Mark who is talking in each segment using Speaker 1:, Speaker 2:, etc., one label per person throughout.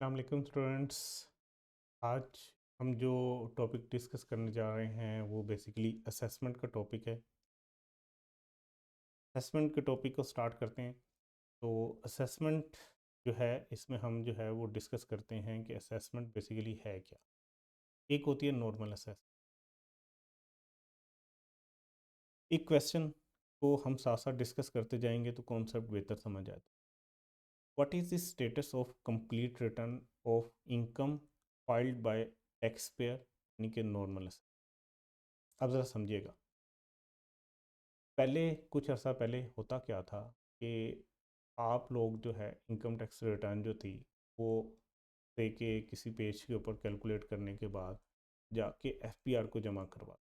Speaker 1: अस्सलाम वालेकुम स्टूडेंट्स। आज हम जो टॉपिक डिस्कस करने जा रहे हैं वो बेसिकली असेसमेंट का टॉपिक है। असेसमेंट के टॉपिक को स्टार्ट करते हैं। तो असेसमेंट जो है इसमें हम जो है वो डिस्कस करते हैं कि असेसमेंट बेसिकली है क्या। एक होती है नॉर्मल असेसमेंट। एक क्वेश्चन को हम साथ साथ डिस्कस करते जाएंगे तो कॉन्सेप्ट बेहतर समझ आता है। What is the status of complete return of income filed by tax payer, यानी कि नॉर्मल असेसमेंट। अब ज़रा समझिएगा, पहले कुछ अर्सा पहले होता क्या था कि आप लोग जो है इनकम टैक्स रिटर्न जो थी वो दे के किसी पेज के ऊपर कैलकुलेट करने के बाद जाके एफपीआर को जमा करवा।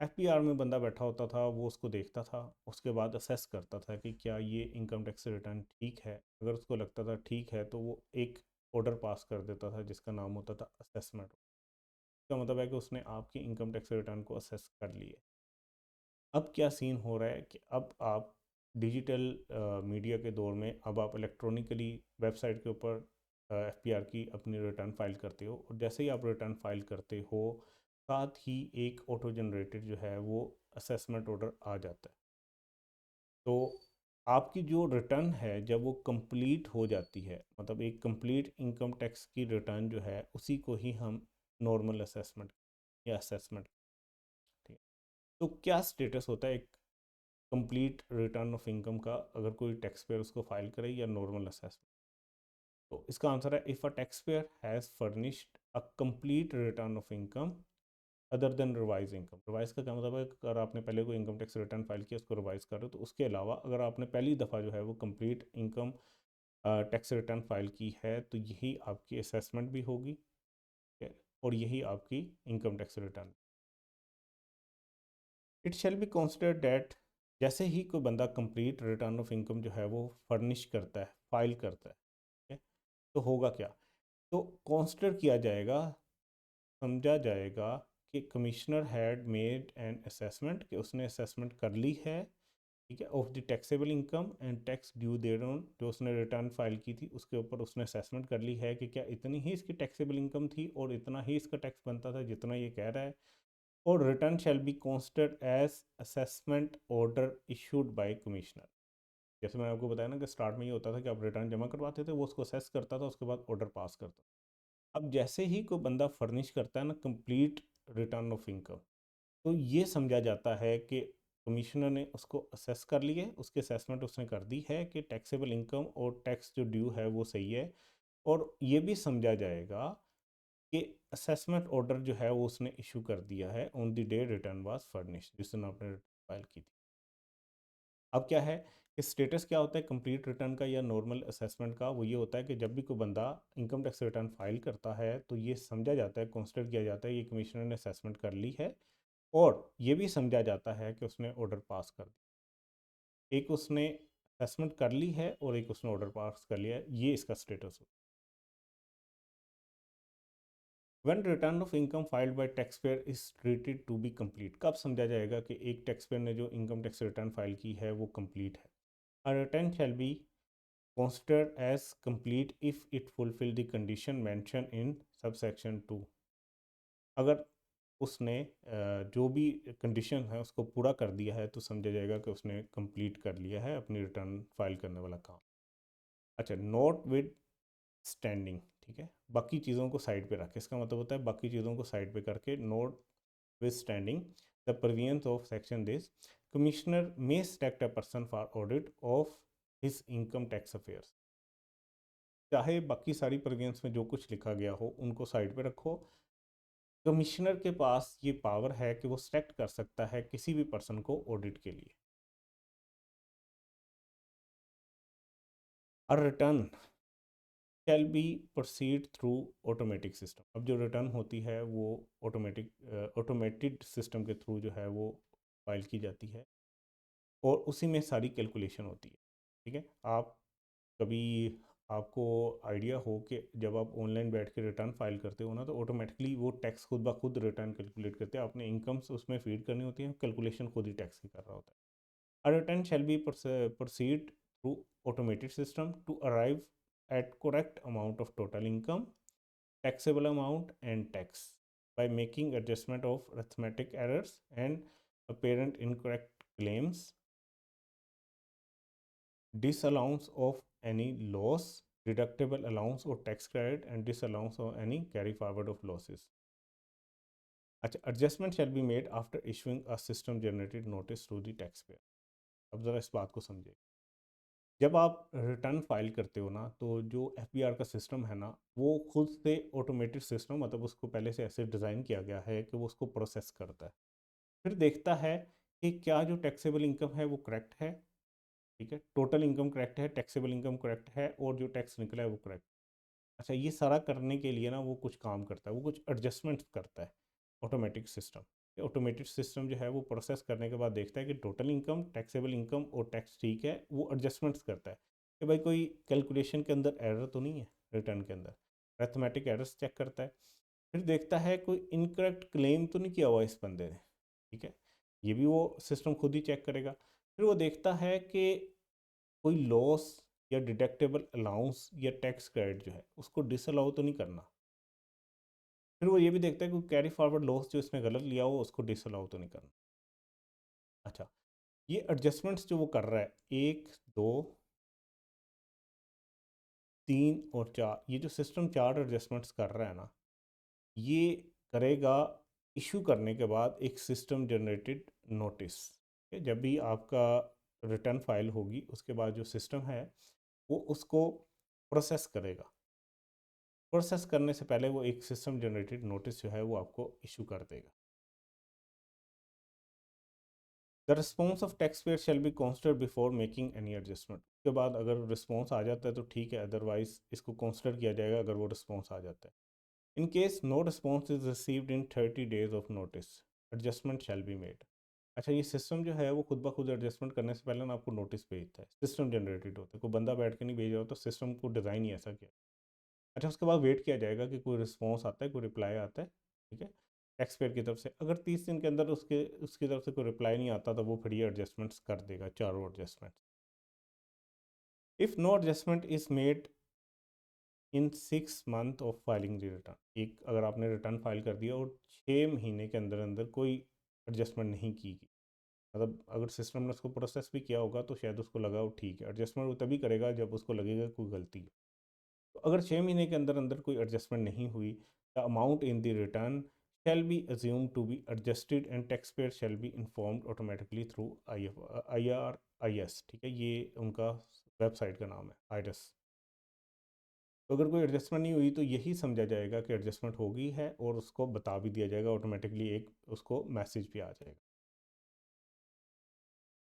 Speaker 1: एफपीआर में बंदा बैठा होता था, वो उसको देखता था, उसके बाद असेस करता था कि क्या ये इनकम टैक्स रिटर्न ठीक है। अगर उसको लगता था ठीक है तो वो एक ऑर्डर पास कर देता था जिसका नाम होता था असेसमेंट। इसका मतलब है कि उसने आपकी इनकम टैक्स रिटर्न को असेस कर लिया। अब क्या सीन हो रहा है कि अब आप डिजिटल मीडिया के दौर में अब आप इलेक्ट्रॉनिकली वेबसाइट के ऊपर एफपीआर की अपनी रिटर्न फाइल करते हो, और जैसे ही आप रिटर्न फाइल करते हो साथ ही एक ऑटो जनरेटेड जो है वो असेसमेंट ऑर्डर आ जाता है। तो आपकी जो रिटर्न है जब वो कंप्लीट हो जाती है, मतलब एक कंप्लीट इनकम टैक्स की रिटर्न जो है उसी को ही हम नॉर्मल असेसमेंट या असेसमेंट। ठीक है। तो क्या स्टेटस होता है एक कंप्लीट रिटर्न ऑफ इनकम का अगर कोई टैक्स पेयर उसको फाइल करे या नॉर्मल असेसमेंट? तो इसका आंसर है if a tax pair has furnished a complete return of income other than revise income. Revise का क्या मतलब है, अगर आपने पहले कोई इनकम टैक्स रिटर्न फाइल किया उसको रिवाइज कर रहे हो, तो उसके अलावा अगर आपने पहली दफ़ा जो है वो complete income tax return file की है तो यही आपकी असेसमेंट भी होगी। ठीक है, और यही आपकी income tax return. It shall be considered that, जैसे ही कोई बंदा कंप्लीट रिटर्न ऑफ इनकम जो है वो फर्निश करता है, फाइल करता है, ठीक है, तो होगा क्या, तो कंसिडर किया जाएगा, समझा जाएगा कि commissioner had made an assessment, कि उसने असेसमेंट कर ली है, ठीक है, of the taxable income and tax due thereon, जो उसने रिटर्न फाइल की थी उसके ऊपर उसने असेसमेंट कर ली है कि क्या इतनी ही इसकी टैक्सेबल इनकम थी और इतना ही इसका टैक्स बनता था जितना ये कह रहा है। और return shall be considered as assessment order issued by commissioner. जैसे मैंने आपको बताया ना कि स्टार्ट में ये होता था कि आप रिटर्न जमा करवाते थे, वो उसको असेस करता था, उसके बाद ऑर्डर पास करता था। अब जैसे ही कोई बंदा फर्निश करता है ना कंप्लीट रिटर्न ऑफ इनकम, तो ये समझा जाता है कि कमिश्नर ने उसको असेस कर लिया है, उसकी असेसमेंट उसने कर दी है कि टैक्सेबल इनकम और टैक्स जो ड्यू है वो सही है। और ये भी समझा जाएगा कि असेसमेंट ऑर्डर जो है वो उसने इशू कर दिया है on the day return was furnished, जिस दिन आपने फाइल की थी। अब क्या है कि स्टेटस क्या होता है कंप्लीट रिटर्न का या नॉर्मल असेसमेंट का, वो ये होता है कि जब भी कोई बंदा इनकम टैक्स रिटर्न फाइल करता है तो ये समझा जाता है, कंसिडर किया जाता है ये कमिश्नर ने असेसमेंट कर ली है, और ये भी समझा जाता है कि उसने ऑर्डर पास कर दिया। एक उसने असेसमेंट कर ली है और एक उसने ऑर्डर पास कर लिया है, ये इसका स्टेटस हो। When return of income filed by taxpayer is treated to be complete, कब समझा जाएगा कि एक टैक्सपेयर ने जो इनकम टैक्स रिटर्न फाइल की है वो कंप्लीट है? A return shall be considered as complete if it fulfill the condition mentioned in subsection 2। अगर उसने जो भी कंडीशन है उसको पूरा कर दिया है तो समझा जाएगा कि उसने कंप्लीट कर लिया है अपनी रिटर्न फाइल करने वाला काम। अच्छा, नोट विद स्टैंडिंग, ठीक है, बाकी चीज़ों को साइड पे रखे, इसका मतलब होता है बाकी चीज़ों को साइड पे करके note with standing the provisions of section this, commissioner may select a person for audit of his income tax affairs. चाहे बाकी सारी प्रोविजंस में जो कुछ लिखा गया हो उनको साइड पे रखो, कमिश्नर के पास ये पावर है कि वो सेलेक्ट कर सकता है किसी भी पर्सन को ऑडिट के लिए। और return shall be proceed through automatic system. अब जो रिटर्न होती है वो ऑटोमेटेड सिस्टम के थ्रू जो है वो फाइल की जाती है और उसी में सारी कैलकुलेशन होती है। ठीक है, आप कभी आपको आइडिया हो कि जब आप ऑनलाइन बैठ के रिटर्न फाइल करते हो ना तो ऑटोमेटिकली वो टैक्स खुद ब खुद रिटर्न कैलकुलेट करते हैं, आपने इनकम्स उसमें फीड करनी होती है, कैलकुलेशन खुद ही टैक्स की कर रहा होता है। A return shall be proceed through automated system to arrive at correct amount of total income, taxable amount and tax by making adjustment of arithmetic errors and apparent incorrect claims, disallowance of any loss, deductible allowance or tax credit, and disallowance of any carry forward of losses. अच्छा, adjustment shall be made after issuing a system generated notice to the taxpayer. अब ज़रा इस बात को समझिए। जब आप return file करते हो ना, तो जो एफबीआर का सिस्टम है ना, वो खुद से ऑटोमेटेड सिस्टम, मतलब उसको पहले से ऐसे डिज़ाइन किया गया है कि वो उसको प्रोसेस करता है, फिर देखता है कि क्या जो टैक्सेबल इनकम है वो करेक्ट है, ठीक है, टोटल इनकम करेक्ट है, टैक्सेबल इनकम करेक्ट है, और जो टैक्स निकला है वो करेक्ट। अच्छा, ये सारा करने के लिए ना वो कुछ काम करता है, वो कुछ एडजस्टमेंट करता है, ऑटोमेटिक सिस्टम। ऑटोमेटेड सिस्टम जो है वो प्रोसेस करने के बाद देखता है कि टोटल इनकम, टैक्सेबल इनकम और टैक्स ठीक है, वो एडजस्टमेंट्स करता है कि भाई कोई कैलकुलेशन के अंदर एरर तो नहीं है, रिटर्न के अंदर अरिथमेटिक एरर्स चेक करता है। फिर देखता है कोई इनकरेक्ट क्लेम तो नहीं किया हुआ इस बंदे ने, ठीक है, ये भी वो सिस्टम खुद ही चेक करेगा। फिर वो देखता है कि कोई लॉस या डिडक्टेबल अलाउंस या टैक्स क्रेडिट जो है उसको डिसअलाउ तो नहीं करना। फिर वो ये भी देखता है कि कैरी फॉरवर्ड लॉस जो इसने गलत लिया हो उसको डिसअलाउ तो नहीं करना। अच्छा, ये एडजस्टमेंट्स जो वो कर रहा है, 1, 2, 3 और 4, ये जो सिस्टम 4 एडजस्टमेंट्स कर रहा है ना, ये करेगा इशू करने के बाद एक सिस्टम जनरेटेड नोटिस। जब भी आपका रिटर्न फाइल होगी उसके बाद जो सिस्टम है वो उसको प्रोसेस करेगा। प्रोसेस करने से पहले वो एक सिस्टम जनरेटेड नोटिस जो है वो आपको इशू कर देगा। The response of tax payer shall be consider before making any adjustment. उसके बाद अगर रिस्पॉन्स आ जाता है तो ठीक है, अदरवाइज इसको कंसिडर किया जाएगा अगर वो रिस्पॉन्स आ जाता है। In case no response is received in 30 days of notice, adjustment shall be made. अच्छा, ये सिस्टम जो है वो खुद ब खुद एडजस्टमेंट करने से पहले ना आपको नोटिस भेजता है, सिस्टम जनरेटेड होता है, कोई बंदा बैठ के नहीं भेज रहा हो, तो सिस्टम को डिज़ाइन ही ऐसा किया। अच्छा, उसके बाद वेट किया जाएगा कि कोई रिस्पॉन्स आता है, कोई रिप्लाई आता है, ठीक है, टैक्स पेयर की तरफ से। अगर 30 दिन के अंदर उसकी तरफ से कोई रिप्लाई नहीं आता तो वो फिर ये एडजस्टमेंट्स कर देगा, चारों adjustment. If no adjustment is made in 6 month of filing the return, एक अगर आपने रिटर्न फाइल कर दिया और 6 महीने के अंदर अंदर कोई एडजस्टमेंट नहीं की गई, मतलब अगर सिस्टम ने उसको प्रोसेस भी किया होगा तो शायद उसको लगा वो ठीक है, एडजस्टमेंट वो तभी करेगा जब उसको लगेगा कोई गलती है। तो अगर 6 महीने के अंदर अंदर कोई एडजस्टमेंट नहीं हुई, the amount in the return shall be assumed to be adjusted and taxpayer shall be informed automatically through IRIS, ठीक है, ये उनका वेबसाइट का नाम है, IRIS। तो अगर कोई एडजस्टमेंट नहीं हुई तो यही समझा जाएगा कि एडजस्टमेंट हो गई है और उसको बता भी दिया जाएगा ऑटोमेटिकली, एक उसको मैसेज भी आ जाएगा।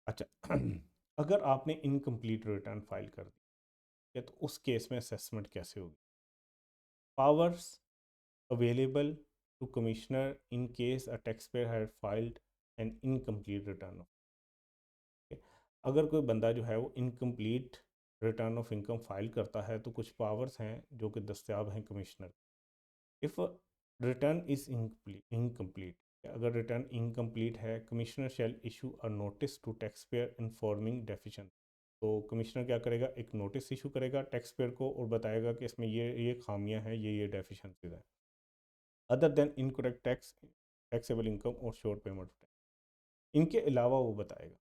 Speaker 1: अच्छा अगर आपने इनकम्प्लीट रिटर्न फाइल कर दी तो उस केस में असेसमेंट कैसे होगी? Powers available to commissioner in case a taxpayer had filed an incomplete return of, अगर कोई बंदा जो है वो incomplete return of income file करता है तो कुछ पावर्स हैं जो कि दस्तियाब हैं commissioner. If return is incomplete, अगर रिटर्न इनकम्प्लीट है, commissioner shall issue a notice to tax payer informing deficiency. तो कमिश्नर क्या करेगा, एक नोटिस इशू करेगा टैक्स पेयर को और बताएगा कि इसमें ये खामियां हैं, ये डेफिशिएंसीज हैं, other than incorrect tax, taxable income और शॉर्ट पेमेंट ऑफ टैक्स, इनके अलावा वो बताएगा।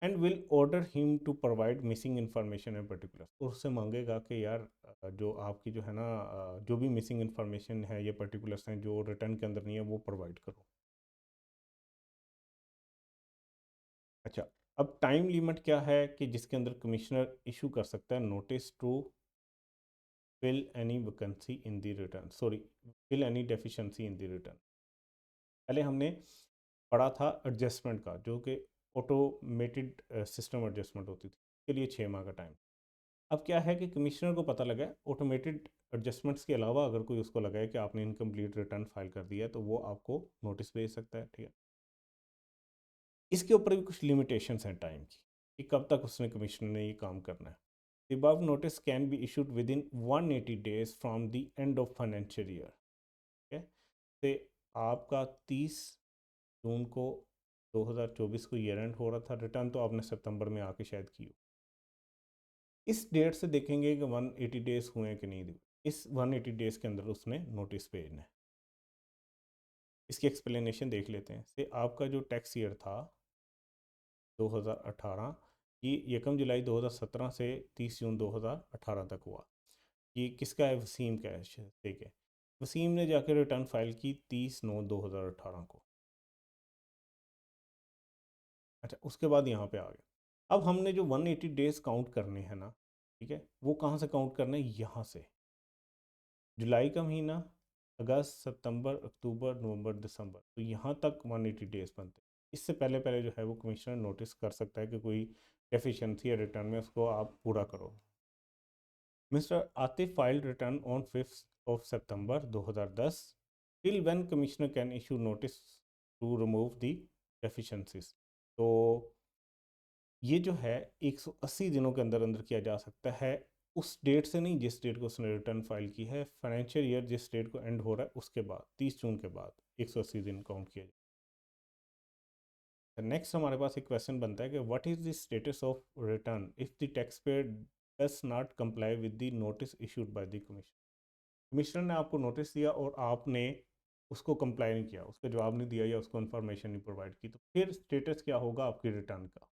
Speaker 1: And will order him to provide missing information and particular, और उससे मांगेगा कि यार जो आपकी जो है ना जो भी मिसिंग इन्फॉर्मेशन है या पर्टिकुलर्स हैं जो रिटर्न के अंदर नहीं है वो प्रोवाइड करो। अच्छा, अब टाइम लिमिट क्या है कि जिसके अंदर कमिश्नर इशू कर सकता है notice to fill any vacancy in the return, sorry, fill any deficiency in the return. पहले हमने पढ़ा था एडजस्टमेंट का, जो कि ऑटोमेटेड सिस्टम एडजस्टमेंट होती थी, उसके लिए 6 माह का टाइम। अब क्या है कि कमिश्नर को पता लगा ऑटोमेटेड एडजस्टमेंट्स के अलावा अगर कोई उसको लगा है कि आपने इनकम्प्लीट रिटर्न फाइल कर दिया है तो वो आपको नोटिस भेज सकता है, ठीक है। इसके ऊपर भी कुछ लिमिटेशंस हैं टाइम की कि कब तक उसने कमिश्नर ने ये काम करना है। The above notice can be issued within 180 days from the end of financial year, ठीक है। तो आपका 30 जून को 2024 को ईयर एंड हो रहा था, रिटर्न तो आपने सितंबर में आके शायद की हो, इस डेट से देखेंगे कि 180 डेज हुए हैं कि नहीं। इस 180 डेज के अंदर उसने नोटिस भेजना है। इसकी एक्सप्लेनेशन देख लेते हैं। से आपका जो टैक्स ईयर था 2018, ये 1 जुलाई 2017 से 30 जून 2018 तक हुआ। ये किसका है? वसीम का है। ठीक है, वसीम ने जाकर रिटर्न फाइल की 30/9/2018 को। अच्छा, उसके बाद यहाँ पे आ गया। अब हमने जो 180 डेज काउंट करने हैं ना, ठीक है, वो कहाँ से काउंट करना है? यहाँ से। जुलाई का महीना, अगस्त, सितंबर, अक्टूबर, नवंबर, दिसंबर, तो यहाँ तक 180 डेज बनते हैं। इससे पहले पहले जो है वो कमिश्नर नोटिस कर सकता है कि कोई डेफिशिएंसी है रिटर्न में, उसको आप पूरा करो। Mister Atif filed return on 5 September 2010। Till when commissioner can issue notice to remove the deficiencies. तो ये जो है 180 दिनों के अंदर अंदर किया जा सकता है, उस डेट से नहीं जिस डेट को उसने रिटर्न फाइल की है। फाइनेंशियल ईयर जिस डेट को एंड हो रहा है उसके बाद 30 जून के बाद 180 दिन काउंट किया जाए। नेक्स्ट हमारे पास एक क्वेश्चन बनता है कि what is the status of return if the tax payer does not comply with the notice issued by the commissioner. Commissioner ने आपको नोटिस दिया और आपने उसको कंप्लाई नहीं किया, उसका जवाब नहीं दिया या उसको इन्फॉर्मेशन नहीं प्रोवाइड की, तो फिर स्टेटस क्या होगा आपकी रिटर्न का?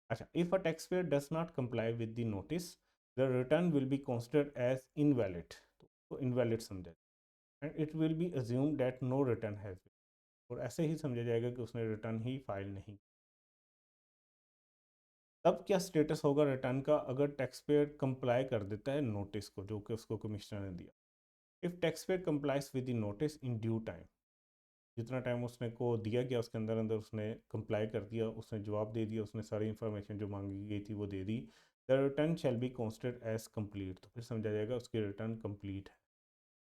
Speaker 1: अच्छा, if a tax payer does not comply with the notice, the return will be considered as invalid. तो इनवैलिड समझा, and it will be assumed that no return has been, और ऐसे ही समझा जाएगा कि उसने रिटर्न ही फाइल नहीं। तब क्या स्टेटस होगा रिटर्न का? अगर टैक्स पेयर कंप्लाई कर देता है नोटिस को जो कि उसको कमिश्नर ने दिया। If tax payer complies with the notice in due time, जितना टाइम उसने को दिया गया उसके अंदर अंदर उसने कंप्लाई कर दिया, उसने जवाब दे दिया, उसने सारी इन्फॉर्मेशन जो मांगी गई थी वो दे दी, the return shall be considered as complete. तो फिर समझा जाएगा उसकी रिटर्न कंप्लीट है।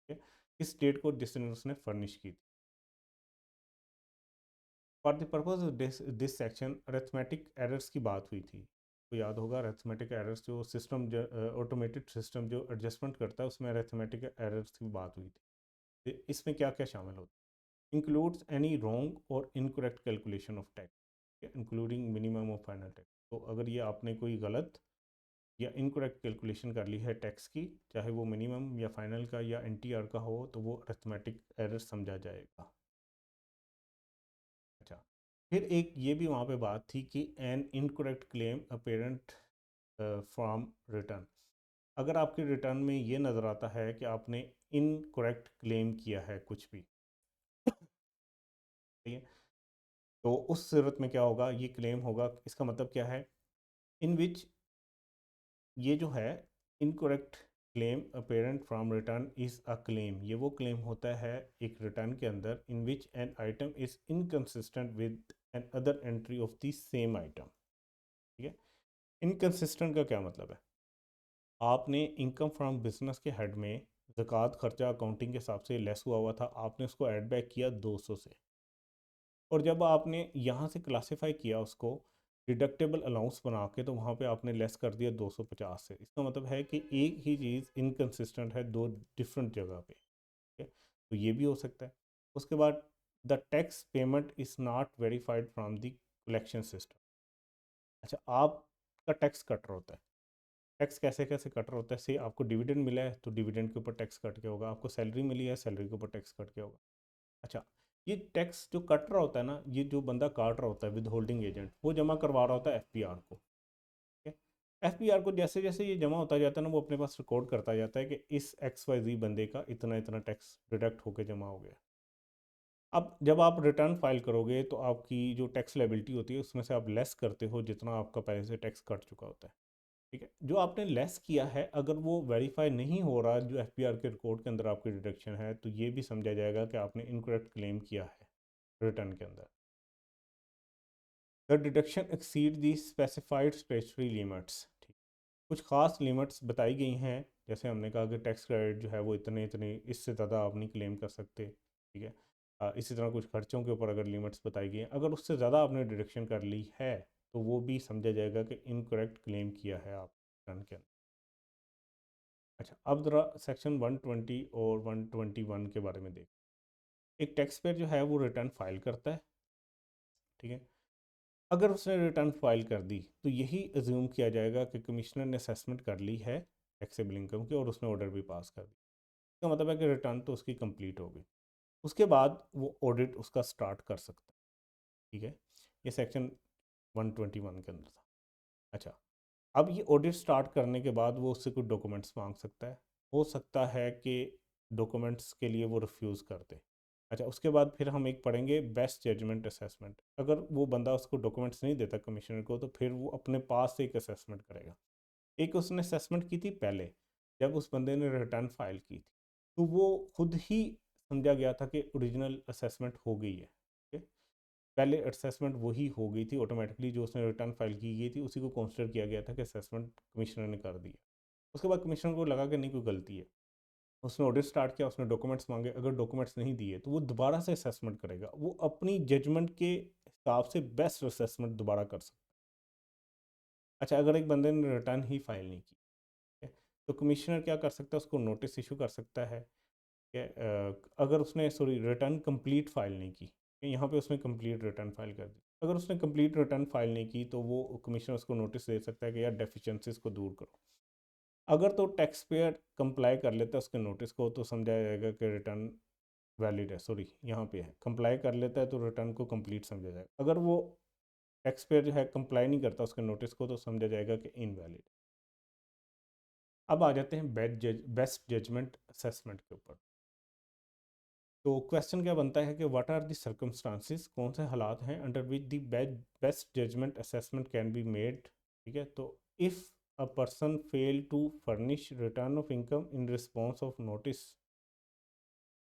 Speaker 1: ठीक है, इस डेट को जिस दिन उसने फर्निश की थी। For the purpose of this section arithmetic errors की बात हुई थी। तो याद होगा अरिथमेटिक एरर्स जो सिस्टम ऑटोमेटेड सिस्टम जो एडजस्टमेंट करता है उसमें अरिथमेटिक एरर्स की बात हुई थी। तो इसमें क्या क्या शामिल होता है? includes any wrong or incorrect calculation of tax including minimum of final tax। तो अगर ये आपने कोई गलत या इनकरेक्ट कैलकुलेशन कर ली है टैक्स की, चाहे वो मिनिमम या फाइनल का या एनटीआर का हो, तो वो अरिथमेटिक एरर समझा जाएगा। अच्छा, फिर एक ये भी वहाँ पे बात थी कि an incorrect claim apparent from return. अगर आपके रिटर्न में ये नज़र आता है कि आपने इनकरेक्ट क्लेम किया है कुछ भी, ठीक है, तो उस सूरत में क्या होगा? ये क्लेम होगा, इसका मतलब क्या है? इन विच, ये जो है incorrect claim apparent from return is a claim, ये वो क्लेम होता है एक रिटर्न के अंदर in which an item is inconsistent with another entry of the same item. ठीक है, इनकंसिस्टेंट का क्या मतलब है? आपने इनकम फ्रॉम बिजनेस के हेड में ज़कात खर्चा अकाउंटिंग के हिसाब से लेस हुआ हुआ था, आपने उसको ऐड बैक किया 200 से, और जब आपने यहाँ से क्लासिफाई किया उसको डिडक्टेबल अलाउंस बना के, तो वहाँ पे आपने लेस कर दिया 250 से। इसका मतलब है कि एक ही चीज़ इनकंसिस्टेंट है दो डिफरेंट जगह पे। ठीक है, तो ये भी हो सकता है। उसके बाद the tax payment is not verified from the collection system. अच्छा, आपका टैक्स कट रहा होता है। टैक्स कैसे कैसे कट रहा होता है? से आपको डिविडेंड मिला है तो डिविडेंड के ऊपर टैक्स कट के होगा, आपको सैलरी मिली है सैलरी के ऊपर टैक्स कट के होगा। अच्छा, ये टैक्स जो कट रहा होता है ना, ये जो बंदा काट रहा होता है विद होल्डिंग एजेंट, वो जमा करवा रहा होता है एफपीआर को। ठीक है, एफपीआर को जैसे जैसे ये जमा होता जाता है ना, वो अपने पास रिकॉर्ड करता जाता है कि इस एक्स वाई जी बंदे का इतना इतना टैक्स डिडक्ट होकर जमा हो गया। अब जब आप रिटर्न फाइल करोगे तो आपकी जो टैक्स लायबिलिटी होती है उसमें से आप लेस करते हो जितना आपका पहले से टैक्स कट चुका होता है। ठीक है, जो आपने लेस किया है अगर वो वेरीफाई नहीं हो रहा जो एफपीआर के रिकॉर्ड के अंदर आपकी डिडक्शन है, तो ये भी समझा जाएगा कि आपने इनकरेक्ट क्लेम किया है रिटर्न के अंदर। The deduction exceed the specified statutory limits. ठीक, कुछ खास लिमिट्स बताई गई हैं, जैसे हमने कहा कि टैक्स क्रेडिट जो है वो इतने इतने, इससे ज़्यादा आप नहीं क्लेम कर सकते। ठीक है, इसी तरह कुछ खर्चों के ऊपर अगर लिमिट्स बताई गई हैं, अगर उससे ज़्यादा आपने डिडक्शन कर ली है तो वो भी समझा जाएगा कि इनकरेक्ट क्लेम किया है आप रिटर्न के अंदर। अच्छा, अब ज़रा सेक्शन 120 और 121 के बारे में देख। एक टैक्स पेयर जो है वो रिटर्न फाइल करता है। ठीक है, अगर उसने रिटर्न फाइल कर दी तो यही अज्यूम किया जाएगा कि कमिश्नर ने असेसमेंट कर ली है टैक्सेबल इनकम की और उसने ऑर्डर भी पास कर दी। इसका मतलब है कि रिटर्न तो उसकी कंप्लीट हो गई। उसके बाद वो ऑडिट उसका स्टार्ट कर सकता है। ठीक है, ये सेक्शन 121 के अंदर था। अच्छा, अब ये ऑडिट स्टार्ट करने के बाद वो उससे कुछ डॉक्यूमेंट्स मांग सकता है। हो सकता है कि डॉक्यूमेंट्स के लिए वो रिफ्यूज़ कर दे। अच्छा, उसके बाद फिर हम एक पढ़ेंगे बेस्ट जजमेंट असेसमेंट। अगर वो बंदा उसको डॉक्यूमेंट्स नहीं देता कमिश्नर को, तो फिर वो अपने पास से एक असेसमेंट करेगा। एक उसने असेसमेंट की थी पहले, जब उस बंदे ने रिटर्न फाइल की थी, तो वो खुद ही समझा गया था कि ओरिजिनल असेसमेंट हो गई है। ठीक है, पहले असेसमेंट वही हो गई थी ऑटोमेटिकली, जो उसने रिटर्न फाइल की गई थी उसी को कंसिडर किया गया था कि असेसमेंट कमिश्नर ने कर दिया। उसके बाद कमिश्नर को लगा कि नहीं, कोई गलती है, उसने ऑडिट स्टार्ट किया, उसने डॉक्यूमेंट्स मांगे। अगर डॉक्यूमेंट्स नहीं दिए तो वो दोबारा से असेसमेंट करेगा। वो अपनी जजमेंट के हिसाब से बेस्ट असेसमेंट दोबारा कर सकता है। अच्छा, अगर एक बंदे ने रिटर्न ही फाइल नहीं की है, तो कमिश्नर क्या कर सकता है, उसको नोटिस इशू कर सकता है कि अगर उसने सॉरी रिटर्न कंप्लीट फाइल नहीं की, यहाँ पे उसने कंप्लीट रिटर्न फाइल कर दी। अगर उसने कंप्लीट रिटर्न फाइल नहीं की तो वो कमिश्नर उसको नोटिस दे सकता है कि यार डेफिशिएंसीज को दूर करो। अगर तो टैक्स पेयर कंप्लाई कर लेता है उसके नोटिस को, तो समझा जाएगा कि रिटर्न वैलिड है। सॉरी, यहाँ पे है कंप्लाई कर लेता है तो रिटर्न को कंप्लीट समझा जाएगा। अगर वो टैक्स पेयर जो है कंप्लाई नहीं करता उसके नोटिस को, तो समझा जाएगा कि इनवैलिड। अब आ जाते हैं बेस्ट जजमेंट असेसमेंट के ऊपर। तो क्वेश्चन क्या बनता है कि व्हाट आर द सर्कमस्टांसिस, कौन से हालात हैं under which the best judgment assessment can be made. ठीक है, तो if a person fail to furnish return of income in response of notice.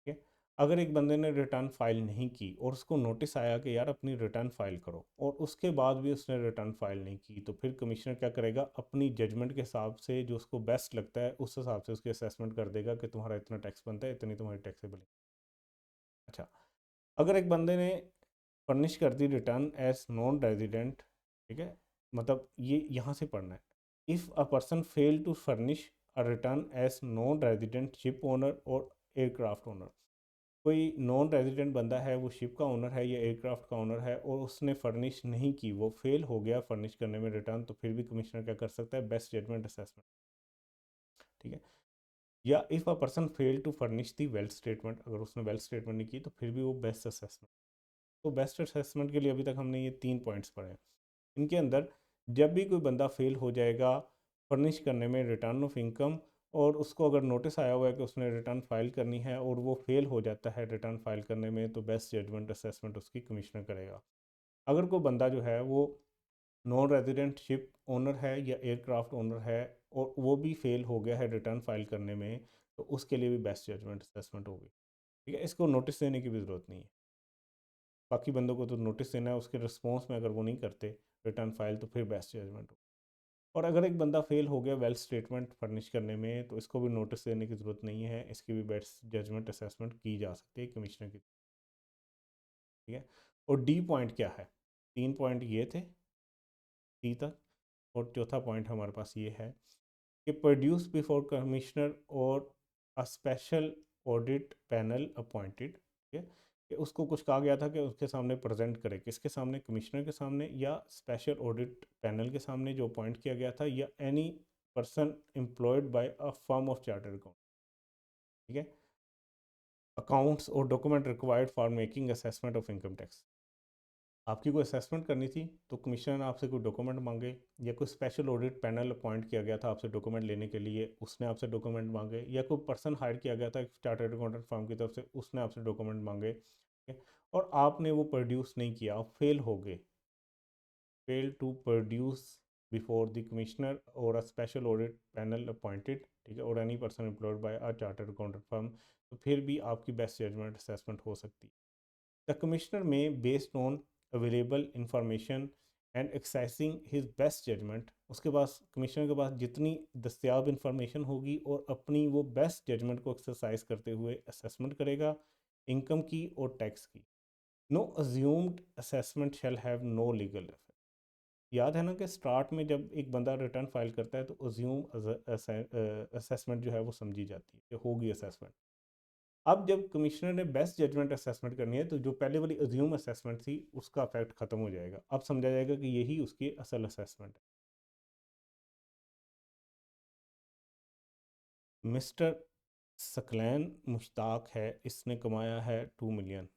Speaker 1: ठीक है, अगर एक बंदे ने रिटर्न फाइल नहीं की और उसको नोटिस आया कि यार अपनी रिटर्न फाइल करो, और उसके बाद भी उसने रिटर्न फाइल नहीं की, तो फिर कमिश्नर क्या करेगा, अपनी जजमेंट के हिसाब से जो उसको बेस्ट लगता है उस हिसाब से उसकी असेसमेंट कर देगा कि तुम्हारा इतना टैक्स बनता है, इतनी तुम्हारी टैक्सेबल। अच्छा, अगर एक बंदे ने फर्निश कर दी रिटर्न एज नॉन रेजिडेंट। ठीक है, मतलब ये यहाँ से पढ़ना है। If a person fail to furnish a return as non resident ship owner और एयरक्राफ्ट ओनर। कोई नॉन रेजिडेंट बंदा है, वो शिप का ओनर है या एयरक्राफ्ट का ओनर है, और उसने फर्निश नहीं की, वो फेल हो गया फर्निश करने में रिटर्न, तो फिर भी कमिश्नर क्या कर सकता है, बेस्ट जजमेंट असेसमेंट। ठीक है, या if a person fail to furnish the wealth statement, अगर उसने वेल्थ स्टेटमेंट नहीं की तो फिर भी वो बेस्ट असेसमेंट। तो बेस्ट असेसमेंट के लिए अभी तक हमने ये 3 पॉइंट्स पढ़े हैं। इनके अंदर जब भी कोई बंदा फेल हो जाएगा फर्निश करने में रिटर्न ऑफ इनकम, और उसको अगर नोटिस आया हुआ है कि उसने रिटर्न फाइल करनी है और वो फेल हो जाता है रिटर्न फाइल करने में, तो बेस्ट जजमेंट असेसमेंट उसकी कमिश्नर करेगा। अगर कोई बंदा जो है वो नॉन रेजिडेंट शिप ओनर है या एयरक्राफ्ट ओनर है और वो भी फेल हो गया है रिटर्न फाइल करने में, तो उसके लिए भी बेस्ट जजमेंट असेसमेंट होगी। ठीक है, इसको नोटिस देने की भी ज़रूरत नहीं है। बाकी बंदों को तो नोटिस देना है, उसके रिस्पॉन्स में अगर वो नहीं करते रिटर्न फाइल, तो फिर बेस्ट जजमेंट हो। और अगर एक बंदा फेल हो गया वेल्थ स्टेटमेंट फर्निश करने में, तो इसको भी नोटिस देने की ज़रूरत नहीं है, इसकी भी बेस्ट जजमेंट असेसमेंट की जा सकती है कमिश्नर की। ठीक है, और डी पॉइंट क्या है, 3 पॉइंट ये थे डी तक, और चौथा पॉइंट हमारे पास ये है कि प्रोड्यूस बिफोर कमिश्नर और a special audit panel appointed. ठीक है, कि उसको कुछ कहा गया था कि उसके सामने प्रेजेंट करे, किसके सामने, कमिश्नर के सामने या स्पेशल ऑडिट पैनल के सामने जो अपॉइंट किया गया था, या any person employed by a firm of chartered account. ठीक है, अकाउंट्स और document required for making assessment of income tax. आपकी कोई असेसमेंट करनी थी तो कमिश्नर ने आपसे कोई डॉक्यूमेंट मांगे, या कोई स्पेशल ऑडिट पैनल अपॉइंट किया गया था आपसे डॉक्यूमेंट लेने के लिए, उसने आपसे डॉक्यूमेंट मांगे, या कोई पर्सन हायर किया गया था चार्टर्ड अकाउंटेंट फर्म की तरफ से, उसने आपसे डॉक्यूमेंट मांगे, ठीक है, और आपने वो प्रोड्यूस नहीं किया, आप फेल हो गए, fail to produce before the commissioner और a special audit panel appointed. ठीक है, और any person employed by a chartered accountant firm, तो फिर भी आपकी बेस्ट जजमेंट असेसमेंट हो सकती है। The commissioner may, based on available information and exercising his best judgment, उसके पास कमिश्नर के पास जितनी दस्तियाब इंफॉर्मेशन होगी और अपनी वो बेस्ट जजमेंट को एक्सरसाइज करते हुए असेसमेंट करेगा इनकम की और टैक्स की। No assumed assessment shall have no legal effect. याद है ना कि स्टार्ट में जब एक बंदा रिटर्न फाइल करता है तो अज्यूम असेसमेंट जो है वो समझी जाती है कि होगी असेसमेंट। अब जब कमिश्नर ने बेस्ट जजमेंट असेसमेंट करनी है तो जो पहले वाली अज्यूम असेसमेंट थी उसका इफेक्ट खत्म हो जाएगा, अब समझा जाएगा कि यही उसकी असल असेसमेंट है। मिस्टर सकलैन मुश्ताक है, इसने कमाया है 2 मिलियन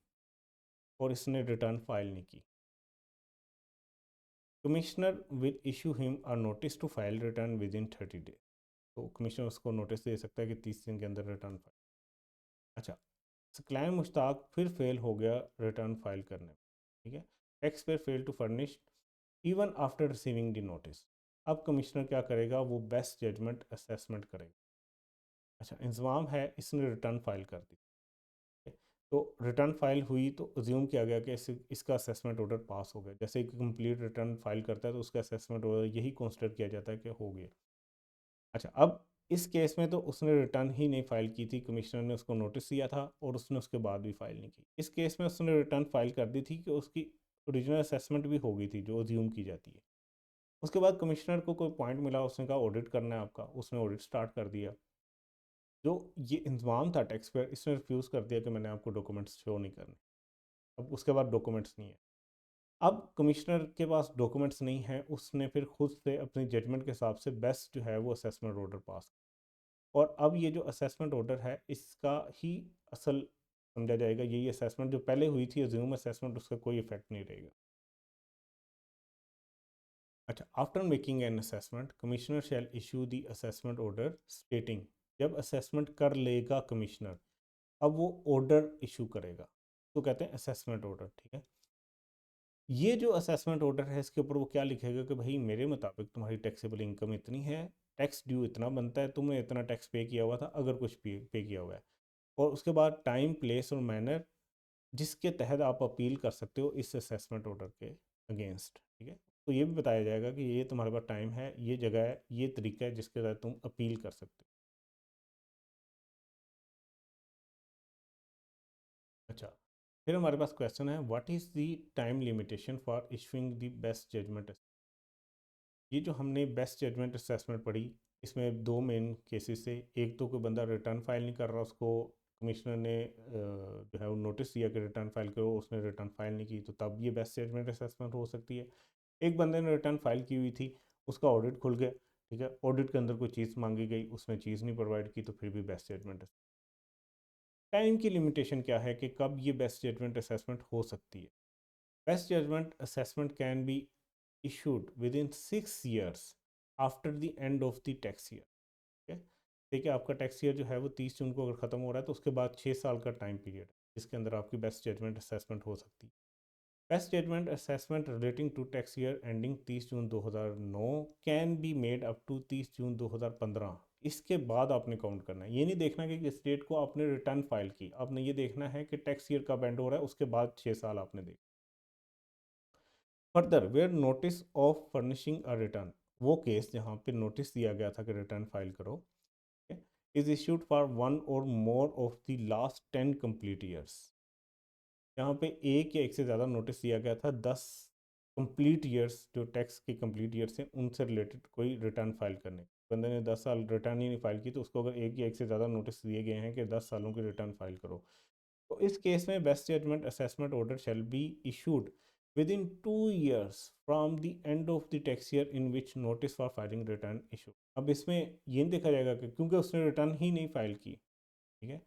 Speaker 1: और इसने रिटर्न फाइल नहीं की। Commissioner will issue him a notice to file return within 30 days. तो कमिश्नर उसको नोटिस दे सकता है कि 30 दिन के अंदर रिटर्न फाइल। अच्छा, सकलैन मुश्ताक फिर फेल हो गया रिटर्न फाइल करने में, ठीक है। Tax payer fail to furnish even after receiving the notice. अब कमिश्नर क्या करेगा, वो बेस्ट जजमेंट असेसमेंट करेगा। अच्छा, इंतज़ाम है, इसने रिटर्न फाइल कर दी, तो रिटर्न फाइल हुई तो अज्यूम किया गया कि इसका असेसमेंट ऑर्डर पास हो गया। जैसे एक कंप्लीट रिटर्न फाइल करता है तो उसका असेसमेंट ऑर्डर यही कंसिडर किया जाता है कि हो गया। अच्छा, अब इस केस में तो उसने रिटर्न ही नहीं फाइल की थी, कमिश्नर ने उसको नोटिस दिया था और उसने उसके बाद भी फाइल नहीं की। इस केस में उसने रिटर्न फाइल कर दी थी कि उसकी ओरिजिनल असेसमेंट भी हो गई थी जो अज्यूम की जाती है। उसके बाद कमिश्नर को कोई पॉइंट मिला, उसने कहा ऑडिट करना है आपका, उसने ऑडिट स्टार्ट कर दिया। जो ये इंतजाम था टैक्स पेयर, इसने रिफ्यूज़ कर दिया कि मैंने आपको डॉक्यूमेंट्स शो नहीं करने। अब उसके बाद डॉक्यूमेंट्स नहीं है। अब कमिश्नर के पास डॉक्यूमेंट्स नहीं है, उसने फिर खुद से अपनी जजमेंट के हिसाब से बेस्ट जो है वो असेसमेंट ऑर्डर पास। और अब ये जो असेसमेंट ऑर्डर है इसका ही असल समझा जाएगा, यही असेसमेंट जो पहले हुई थी अज्यूम असेसमेंट, उसका कोई इफेक्ट नहीं रहेगा। अच्छा, after making an assessment commissioner shall issue the assessment order स्टेटिंग। जब असेसमेंट कर लेगा कमिश्नर, अब वो ऑर्डर इशू करेगा, तो कहते हैं असेसमेंट ऑर्डर, ठीक है। ये जो असेसमेंट ऑर्डर है इसके ऊपर वो क्या लिखेगा कि भाई मेरे मुताबिक तुम्हारी टैक्सेबल इनकम इतनी है, टैक्स ड्यू इतना बनता है, तुमने इतना टैक्स पे किया हुआ था अगर कुछ पे किया हुआ है। और उसके बाद टाइम, प्लेस और मैनर जिसके तहत आप अपील कर सकते हो इस असेसमेंट ऑर्डर के अगेंस्ट, ठीक है। तो ये भी बताया जाएगा कि ये तुम्हारे पास टाइम है, ये जगह है, ये तरीका है जिसके तहत तुम अपील कर सकते हो। अच्छा, फिर हमारे पास क्वेश्चन है, what is the time limitation for issuing the best judgment. ये जो हमने बेस्ट जजमेंट असेसमेंट पढ़ी, इसमें दो मेन केसेस थे। एक तो कोई बंदा रिटर्न फाइल नहीं कर रहा, उसको कमिश्नर ने जो है वो नोटिस दिया कि रिटर्न फाइल करो, उसने रिटर्न फाइल नहीं की, तो तब ये बेस्ट जजमेंट असेसमेंट हो सकती है। एक बंदे ने रिटर्न फाइल की हुई थी, उसका ऑडिट खुल गया, ठीक है, ऑडिट के अंदर कोई चीज़ मांगी गई, उसने चीज़ नहीं प्रोवाइड की, तो फिर भी बेस्ट जजमेंट। टाइम की लिमिटेशन क्या है कि कब ये बेस्ट जजमेंट असेसमेंट हो सकती है। Best judgment assessment can be issued within 6 years after the end of the tax year, ठीक है। देखिए, आपका टैक्स ईयर जो है वो 30 जून को अगर ख़त्म हो रहा है तो उसके बाद 6 साल का टाइम पीरियड है जिसके अंदर आपकी बेस्ट जजमेंट असेसमेंट हो सकती है। Best judgment assessment relating to tax year ending 30 June 2009 can be made up to 30 June 2015। इसके बाद आपने काउंट करना है, ये नहीं देखना कि किस डेट को आपने रिटर्न फाइल की, आपने ये देखना है कि टैक्स ईयर कब एंड हो रहा है, उसके बाद 6 साल आपने देखा। Further where notice of furnishing a return, वो केस जहाँ पे नोटिस दिया गया था कि रिटर्न फाइल करो, is issued for one or more of the last 10 complete years. यहाँ पे एक या एक से ज़्यादा नोटिस दिया गया था 10 कंप्लीट ईयर्स, जो टैक्स के कंप्लीट ईयर्स हैं उनसे रिलेटेड कोई रिटर्न फाइल करने। बंदे ने 10 साल रिटर्न ही नहीं फाइल की तो उसको अगर एक या एक से ज़्यादा नोटिस दिए गए हैं कि 10 सालों की रिटर्न फाइल करो, तो इस केस में best judgment assessment order shall be issued within 2 years from the end of the tax year in which notice for filing return issue. अब इसमें ये नहीं देखा जाएगा कि क्योंकि उसने रिटर्न ही नहीं फाइल की, ठीक है,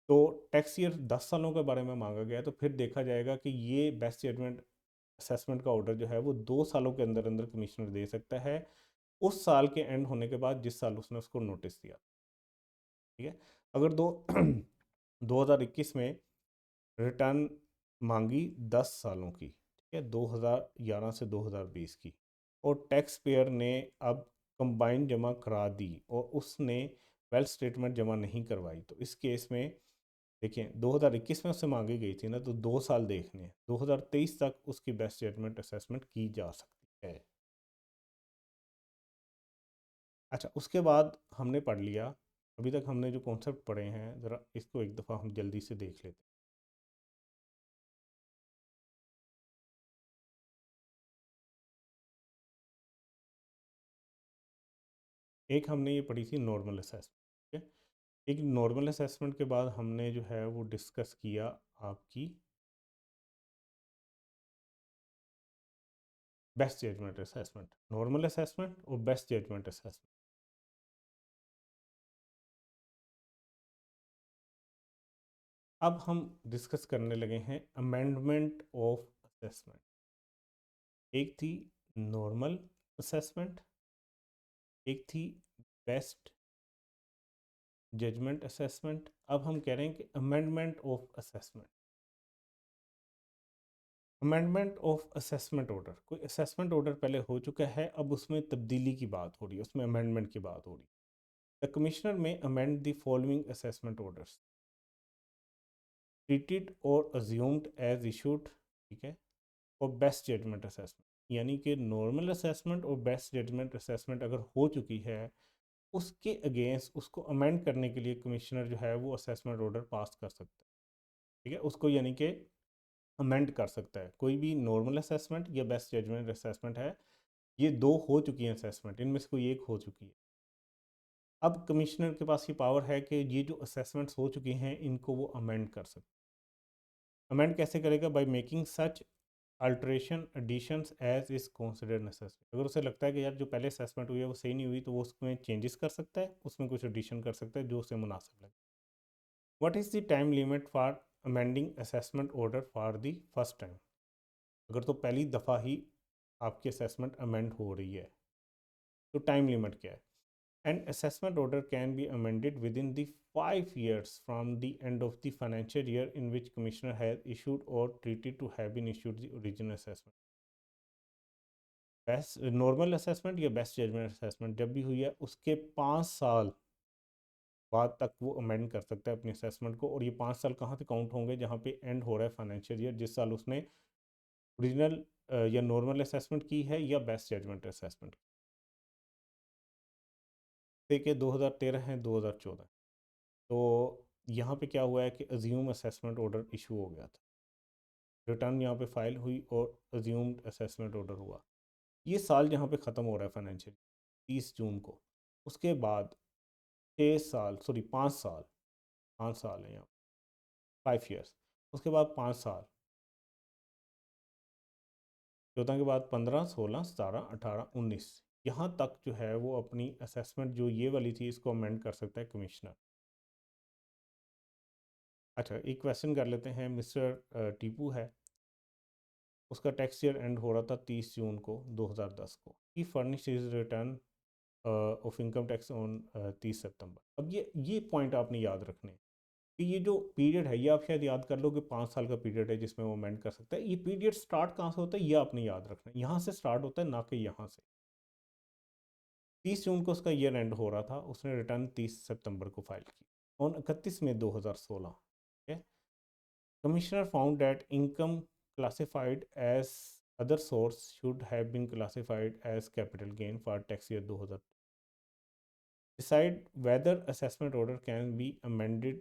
Speaker 1: तो टैक्स ईयर 10 सालों के बारे में मांगा गया, तो फिर देखा जाएगा कि ये बेस्ट जजमेंट असेसमेंट का ऑर्डर जो है वो 2 सालों के अंदर अंदर कमिश्नर दे सकता है, उस साल के एंड होने के बाद जिस साल उसने उसको नोटिस दिया, ठीक है। अगर 2021 में रिटर्न मांगी 10 सालों की, ठीक है, 2011 से 2020 की, और टैक्स पेयर ने अब कंबाइन जमा करा दी और उसने वेल्थ स्टेटमेंट जमा नहीं करवाई, तो इस केस में देखिए 2021 में उससे मांगी गई थी ना, तो 2 साल देखने हैं, 2023 तक उसकी बेस्ट जजमेंट असेसमेंट की जा सकती है। अच्छा, उसके बाद हमने पढ़ लिया, अभी तक हमने जो कॉन्सेप्ट पढ़े हैं ज़रा इसको एक दफ़ा हम जल्दी से देख लेते हैं। एक हमने ये पढ़ी थी नॉर्मल असेसमेंट, ठीक है। एक नॉर्मल असेसमेंट के बाद हमने जो है वो डिस्कस किया आपकी best judgment assessment, normal assessment और बेस्ट जजमेंट असेसमेंट। अब हम डिस्कस करने लगे हैं अमेंडमेंट ऑफ असेसमेंट। एक थी नॉर्मल असेसमेंट, एक थी बेस्ट जजमेंट असेसमेंट। अब हम कह रहे हैं कि amendment of assessment. Amendment of assessment order, कोई असेसमेंट ऑर्डर पहले हो चुका है, अब उसमें तब्दीली की बात हो रही है, उसमें अमेंडमेंट की बात हो रही है। द कमिश्नर में amend the following assessment orders treated और अज्यूम्ड एज इशूड, ठीक है, और बेस्ट जजमेंट असेसमेंट। यानी कि नॉर्मल असेसमेंट और बेस्ट जजमेंट असेसमेंट अगर हो चुकी है, उसके अगेंस्ट उसको अमेंड करने के लिए कमिश्नर जो है वो असेसमेंट ऑर्डर पास कर सकता है, ठीक है, उसको यानी कि अमेंड कर सकता है। कोई भी नॉर्मल असेसमेंट या बेस्ट जजमेंट असेसमेंट है, ये दो हो चुकी हैं असेसमेंट, इनमें से कोई एक हो चुकी है। अब कमिश्नर के पास ये पावर है कि ये जो असेसमेंट्स हो चुकी हैं इनको वो अमेंड कर सकते हैं। अमेंड कैसे करेगा? By making such alteration additions as is considered necessary. अगर उसे लगता है कि यार जो पहले असेसमेंट हुई है वो सही नहीं हुई, तो वो उसमें चेंजेस कर सकता है, उसमें कुछ एडिशन कर सकता है जो उसे मुनासिब लगे। What is the time limit for amending assessment order for the first time? अगर तो पहली दफ़ा ही आपकी असेसमेंट अमेंड हो रही है तो टाइम लिमिट क्या है? An assessment order can be amended within the 5 years from the end of the financial year in which Commissioner has issued or treated to have been issued the original assessment. Best normal assessment या best judgment assessment जब भी हुई है उसके 5 साल बाद तक वो अमेंड कर सकता है अपनी असेसमेंट को। और ये 5 साल कहाँ से काउंट होंगे? जहाँ पे एंड हो रहा है फाइनेंशियल ईयर, जिस साल उसने ओरिजिनल या नॉर्मल असेसमेंट की है या बेस्ट जजमेंट असेसमेंट। देखिए 2013 है 2014, तो यहाँ पे क्या हुआ है कि अज्यूम असेसमेंट ऑर्डर इशू हो गया था, रिटर्न यहाँ पे फाइल हुई और अज्यूम्ड असेसमेंट ऑर्डर हुआ। ये साल जहाँ पे ख़त्म हो रहा है फाइनेंशियल 30 जून को, उसके बाद 6 साल, सॉरी 5 साल, 5 साल है यहाँ, 5 ईयर्स, उसके बाद 5 साल, 14 के बाद 15, 16, 17, 18, 19, यहाँ तक जो है वो अपनी असेसमेंट जो ये वाली थी इसको अमेंड कर सकता है कमिश्नर। अच्छा, एक क्वेश्चन कर लेते हैं। मिस्टर टीपू है, उसका टैक्स ईयर एंड हो रहा था 30 जून को 2010 को। He furnish is return of income tax on 30 सितंबर। अब ये पॉइंट आपने याद रखने हैं कि ये जो पीरियड है, ये आप शायद याद कर लो कि 5 साल का पीरियड है जिसमें वो अमेंड कर सकता है। ये पीरियड स्टार्ट कहाँ से होता है ये आपने याद रखना है, यहाँ से स्टार्ट होता है ना कि यहाँ से। 30 जून को उसका ईयर एंड हो रहा था, उसने रिटर्न 30 सितंबर को फाइल की। ऑन 31 मई 2016, ठीक है, commissioner found that income classified as other source should have been classified as capital gain for tax year 2000. Decide whether assessment order can be amended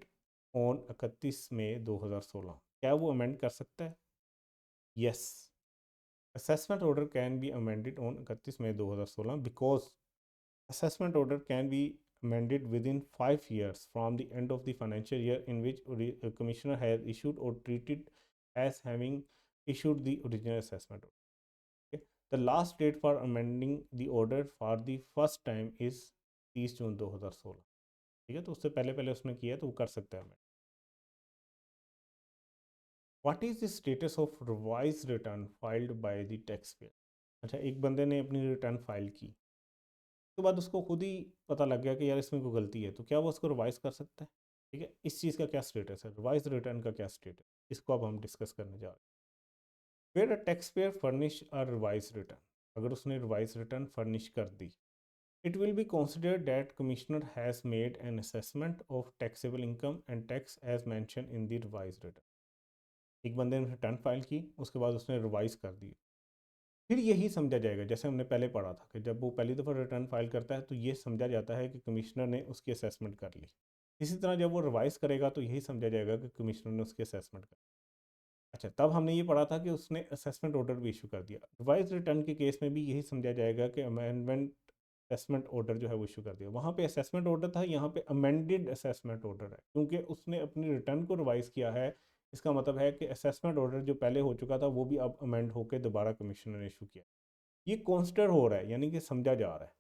Speaker 1: on 31 मई 2016। क्या वो अमेंड कर सकता है? Yes, assessment order can be amended on 31 May 2016 because assessment order can be amended within 5 years from the end of the financial year in which a commissioner has issued or treated as having issued the original assessment order. Okay? The last date for amending the order for the first time is 30 जून 2016। ठीक है, तो उससे पहले पहले उसने किया तो वो कर सकता है। What is the status of revise return filed bye the tax payer? अच्छा, एक बंदे ने अपनी रिटर्न फाइल की, उसके बाद उसको खुद ही पता लग गया कि यार इसमें कोई गलती है, तो क्या वो उसको रिवाइज कर सकता है? ठीक है, इस चीज़ का क्या स्टेटस है, रिवाइज रिटर्न का क्या स्टेटस, इसको अब हम डिस्कस करने जा रहे हैं। फिर अ टैक्स पेयर फर्निश अ रिवाइज रिटर्न, अगर उसने रिवाइज रिटर्न फर्निश कर दी, it will be considered that commissioner has made an assessment of taxable income and tax as mentioned in the revised return। एक बंदे ने रिटर्न फाइल की, उसके बाद उसने रिवाइज कर दी, फिर यही समझा जाएगा जैसे हमने पहले पढ़ा था कि जब वो पहली दफ़ा रिटर्न फाइल करता है तो ये समझा जाता है कि कमिश्नर ने उसकी असेसमेंट कर ली। इसी तरह जब वो रिवाइज करेगा तो यही समझा जाएगा कि कमिश्नर ने उसकी असेसमेंट कर। अच्छा, तब हमने ये पढ़ा था कि उसने असेसमेंट ऑर्डर भी इशू कर दिया। रिवाइज रिटर्न के केस में भी यही समझा जाएगा कि अमेंडमेंट असेसमेंट ऑर्डर जो है वो इशू कर दिया। वहाँ पे असेसमेंट ऑर्डर था, यहाँ पे अमेंडेड असेसमेंट ऑर्डर है, क्योंकि उसने अपनी रिटर्न को रिवाइज किया है। इसका मतलब है कि असेसमेंट ऑर्डर जो पहले हो चुका था वो भी अब अमेंड होकर दोबारा कमिश्नर ने इशू किया। ये कॉन्सिडर हो रहा है, यानी कि समझा जा रहा है।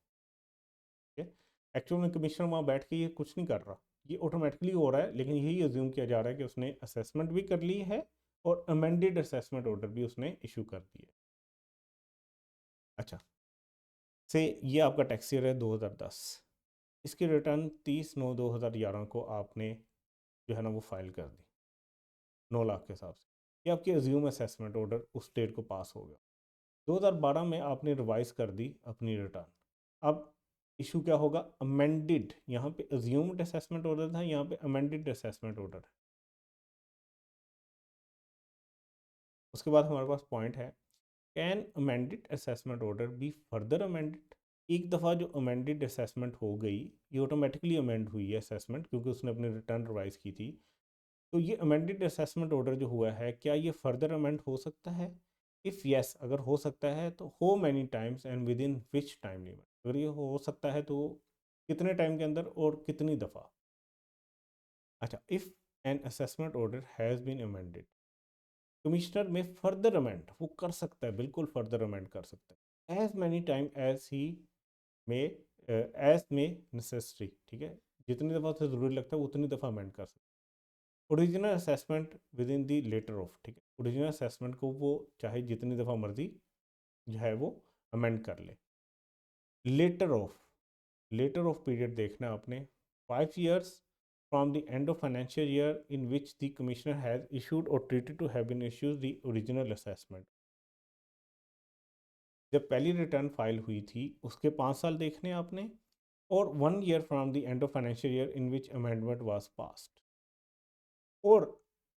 Speaker 1: ठीक है, एक्चुअल में कमिश्नर वहाँ बैठ के ये कुछ नहीं कर रहा, ये ऑटोमेटिकली हो रहा है, लेकिन यही अज्यूम किया जा रहा है कि उसने असेसमेंट भी कर ली है और अमेंडेड असेसमेंट ऑर्डर भी उसने इशू कर दिया। अच्छा, से ये आपका टैक्स ईयर है 2010। इसकी रिटर्न 30/9/2011 को आपने जो है ना वो फाइल कर दी 9 लाख के हिसाब से। ये आपकी अज्यूम असेसमेंट ऑर्डर उस डेट को पास हो गया। 2012 में आपने रिवाइज कर दी अपनी रिटर्न। अब इशू क्या होगा, अमेंडेड। यहाँ पे अज्यूम्ड असेसमेंट ऑर्डर था, यहाँ पे अमेंडेड असेसमेंट ऑर्डर है। उसके बाद हमारे पास पॉइंट है, can amended assessment order be further amended. एक दफ़ा जो अमेंडेड असेसमेंट हो गई, ये ऑटोमेटिकली अमेंड हुई है असेसमेंट, क्योंकि उसने अपनी रिटर्न रिवाइज की थी। तो ये अमेंडेड असेसमेंट ऑर्डर जो हुआ है, क्या ये फर्दर अमेंड हो सकता है? इफ़ यस, अगर हो सकता है तो हो many times and with in which time limit. अगर ये हो सकता है तो कितने टाइम के अंदर और कितनी दफ़ा। अच्छा, if an assessment order has been amended, commissioner may further amend वो कर सकता है, बिल्कुल फर्दर अमेंड कर सकता है, as many time as he may, as में नेसेसरी। ठीक है, जितनी दफ़ा उसे ज़रूरी लगता है उतनी दफ़ा अमेंड कर सकता है। Original assessment within the later of. ठीक है, ओरिजिनल असेसमेंट को वो चाहे जितनी दफ़ा मर्जी जो है वो अमेंड कर ले। Later of, later of period देखना है आपने, 5 years from the end of financial year in which the commissioner has issued or treated to have been issued the original assessment। जब पहली रिटर्न फाइल हुई थी उसके 5 साल देखने आपने, और 1 year from the end of financial year in which amendment was passed. और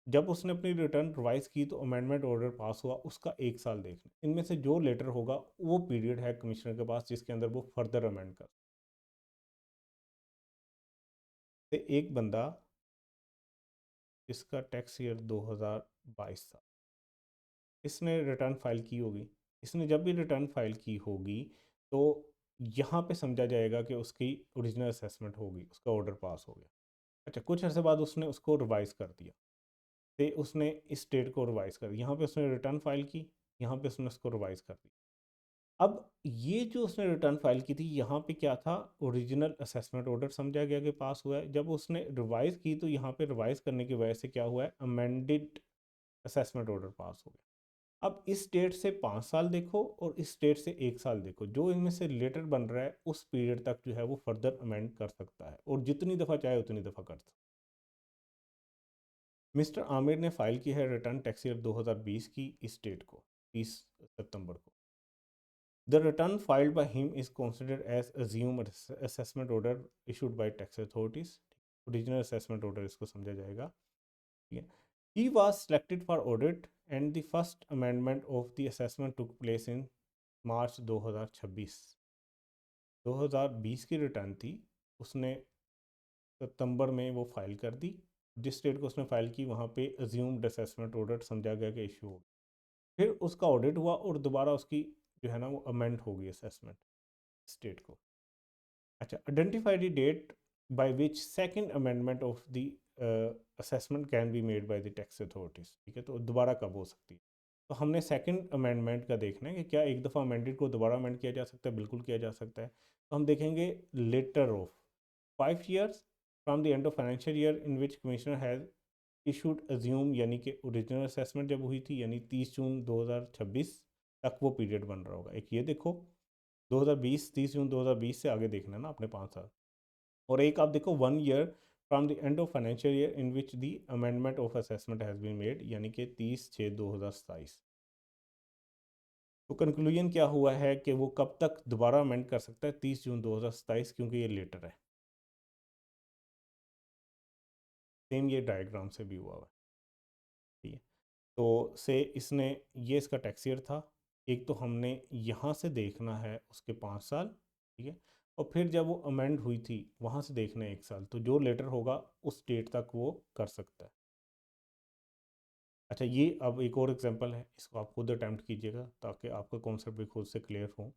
Speaker 1: जब उसने अपनी रिटर्न रिवाइज की तो अमेंडमेंट ऑर्डर पास हुआ उसका 1 साल देखना। इनमें से जो लेटर होगा वो पीरियड है कमिश्नर के पास जिसके अंदर वो फर्दर अमेंड कर। एक बंदा इसका टैक्स ईयर 2022 था, इसने रिटर्न फाइल की होगी। इसने जब भी रिटर्न फाइल की होगी तो यहाँ पे समझा जाएगा कि उसकी ओरिजिनल असेसमेंट होगी, उसका ऑर्डर पास हो गया। अच्छा, कुछ अर्से बाद उसने उसको रिवाइज़ कर दिया, तो उसने इस डेट को रिवाइज़ कर दिया, यहाँ पे उसने रिटर्न फाइल की, यहाँ पे उसने उसको रिवाइज़ कर दिया। अब ये जो उसने रिटर्न फाइल की थी, यहाँ पे क्या था, ओरिजिनल असेसमेंट ऑर्डर समझा गया कि पास हुआ है। जब उसने रिवाइज़ की तो यहाँ पे रिवाइज़ करने की वजह से क्या हुआ है, अमेंडेड असेसमेंट ऑर्डर पास हो गया। अब इस डेट से 5 साल देखो और इस डेट से 1 साल देखो, जो इनमें से लेटर बन रहा है उस पीरियड तक जो है वो फर्दर अमेंड कर सकता है और जितनी दफ़ा चाहे उतनी दफ़ा कर सकता है। मिस्टर आमिर ने फाइल की है रिटर्न टैक्स ईयर 2020 की इस डेट को, 30 सितंबर को। The return filed by him is considered as assumed assessment order issued by tax authorities. Original assessment order इसको समझा जाएगा। ठीक है, he was selected for audit and the first amendment of the assessment took place in मार्च 2026। 2020 की return थी, उसने सितंबर में वो फाइल कर दी। जिस डेट को उसने फाइल की वहाँ पे अज्यूम्ड असेसमेंट ऑडिट समझा गया कि इशू हो गया। फिर उसका ऑडिट हुआ और दोबारा उसकी जो है ना वो अमेंड हो गई असेसमेंट स्टेट को। अच्छा, identify the date by which second amendment of the assessment can be made by the tax authorities. ठीक है, तो दोबारा कब हो सकती है, तो हमने सेकंड अमेंडमेंट का देखना है कि क्या एक दफ़ा अमेंडेड को दोबारा अमेंड किया जा सकता है। बिल्कुल किया जा सकता है। तो हम देखेंगे later of 5 years from the end of financial year in which commissioner has issued assume, यानी कि ओरिजिनल असेसमेंट जब हुई थी यानी 30 जून 2026 तक वो पीरियड बन रहा होगा। एक ये देखो 2020, 30 जून 2020 से आगे देखना है ना अपने 5 साल। और एक आप देखो 1 year from the end of financial year in which the amendment of assessment has been made, यानी कि 30/6/2027। तो कंक्लूजन क्या हुआ है कि वो कब तक दोबारा अमेंड कर सकता है, 30 जून 2027, क्योंकि ये लेटर है। सेम ये डायग्राम से भी हुआ है। ठीक है, तो से इसने ये इसका टैक्स ईयर था। एक तो हमने यहाँ से देखना है उसके 5 साल। ठीक है, और फिर जब वो अमेंड हुई थी वहाँ से देखना है 1 साल। तो जो लेटर होगा उस डेट तक वो कर सकता है। अच्छा, ये अब एक और एग्जांपल है, इसको आप खुद अटैम्प्ट कीजिएगा ताकि आपका कॉन्सेप्ट भी खुद से क्लियर हो।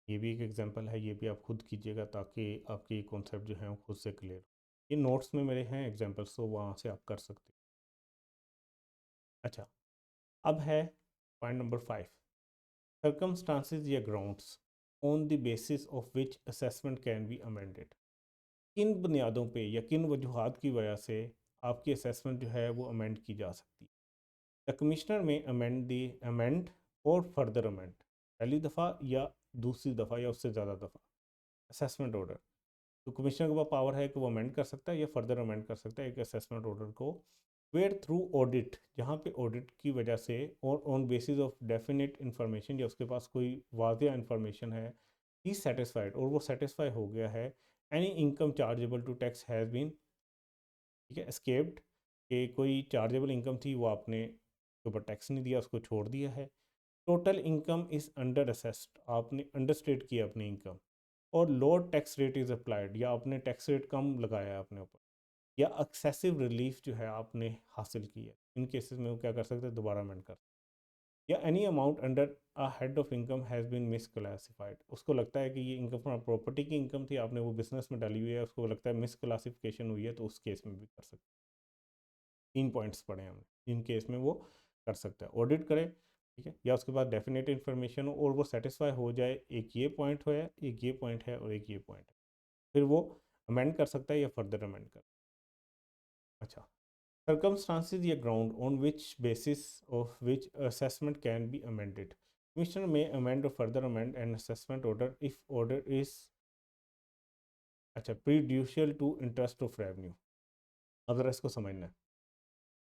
Speaker 1: ये भी एक एग्जांपल है, ये भी आप खुद कीजिएगा ताकि आपके कॉन्सेप्ट जो हैं वो खुद से क्लियर हो। ये नोट्स में मेरे हैं एग्जांपल्स, तो वहाँ से आप कर सकते हो। अच्छा, अब है पॉइंट नंबर 5, सर्कमस्टांसेस या grounds on the basis of which assessment can be amended. किन बुनियादों पे या किन वजूहात की वजह से आपकी असेसमेंट जो है वो अमेंड की जा सकती है। द कमिश्नर में अमेंड और फर्दर अमेंड, पहली दफ़ा या दूसरी दफ़ा या उससे ज़्यादा दफ़ा असेसमेंट ऑर्डर। तो कमिश्नर के पास पावर है कि वो अमेंड कर सकता है या फर्दर अमेंड कर सकता है एक असेसमेंट ऑर्डर को, वेयर थ्रू ऑडिट, जहाँ पे ऑडिट की वजह से और on basis of definite information, या उसके पास कोई वाजिया इन्फॉर्मेशन है, ही सेटिस्फाइड, और वो सेटिस्फाई हो गया है, any income chargeable to tax has been, ठीक है, एस्केप्ड, कि कोई चार्जेबल इनकम थी वो आपने के ऊपर टैक्स नहीं दिया, उसको छोड़ दिया है। Total income is under assessed, आपने अंडरस्टेट किया अपनी इनकम, और lower tax rate is applied, या आपने टैक्स रेट कम लगाया है अपने ऊपर, या एक्सेसिव रिलीफ जो है आपने हासिल की है, इन केसेस में वो क्या कर सकते हैं, दोबारा अमेंड कर, या any amount under a head of income has been misclassified, उसको लगता है कि ये इनकम प्रॉपर्टी की इनकम थी, आपने वो बिजनेस में डाली हुई है, उसको लगता है मिसक्लासिफिकेशन हुई है, तो उस केस में भी कर सकते हैं। 3 पॉइंट्स पढ़े हमने, इन केस में वो कर सकता है, ऑडिट करे, ठीक है, या उसके बाद डेफिनेट इन्फॉर्मेशन हो और वो सेटिस्फाई हो जाए, एक ये पॉइंट है, एक ये पॉइंट है और एक ये पॉइंट है, फिर वो अमेंड कर सकता है या फर्दर अमेंड कर। अच्छा, circumstances या ground on which basis of which assessment can be amended. Commissioner may amend or further amend an assessment order if order is, अच्छा, prejudicial to interest of revenue। अब ज़रा इसको समझना है।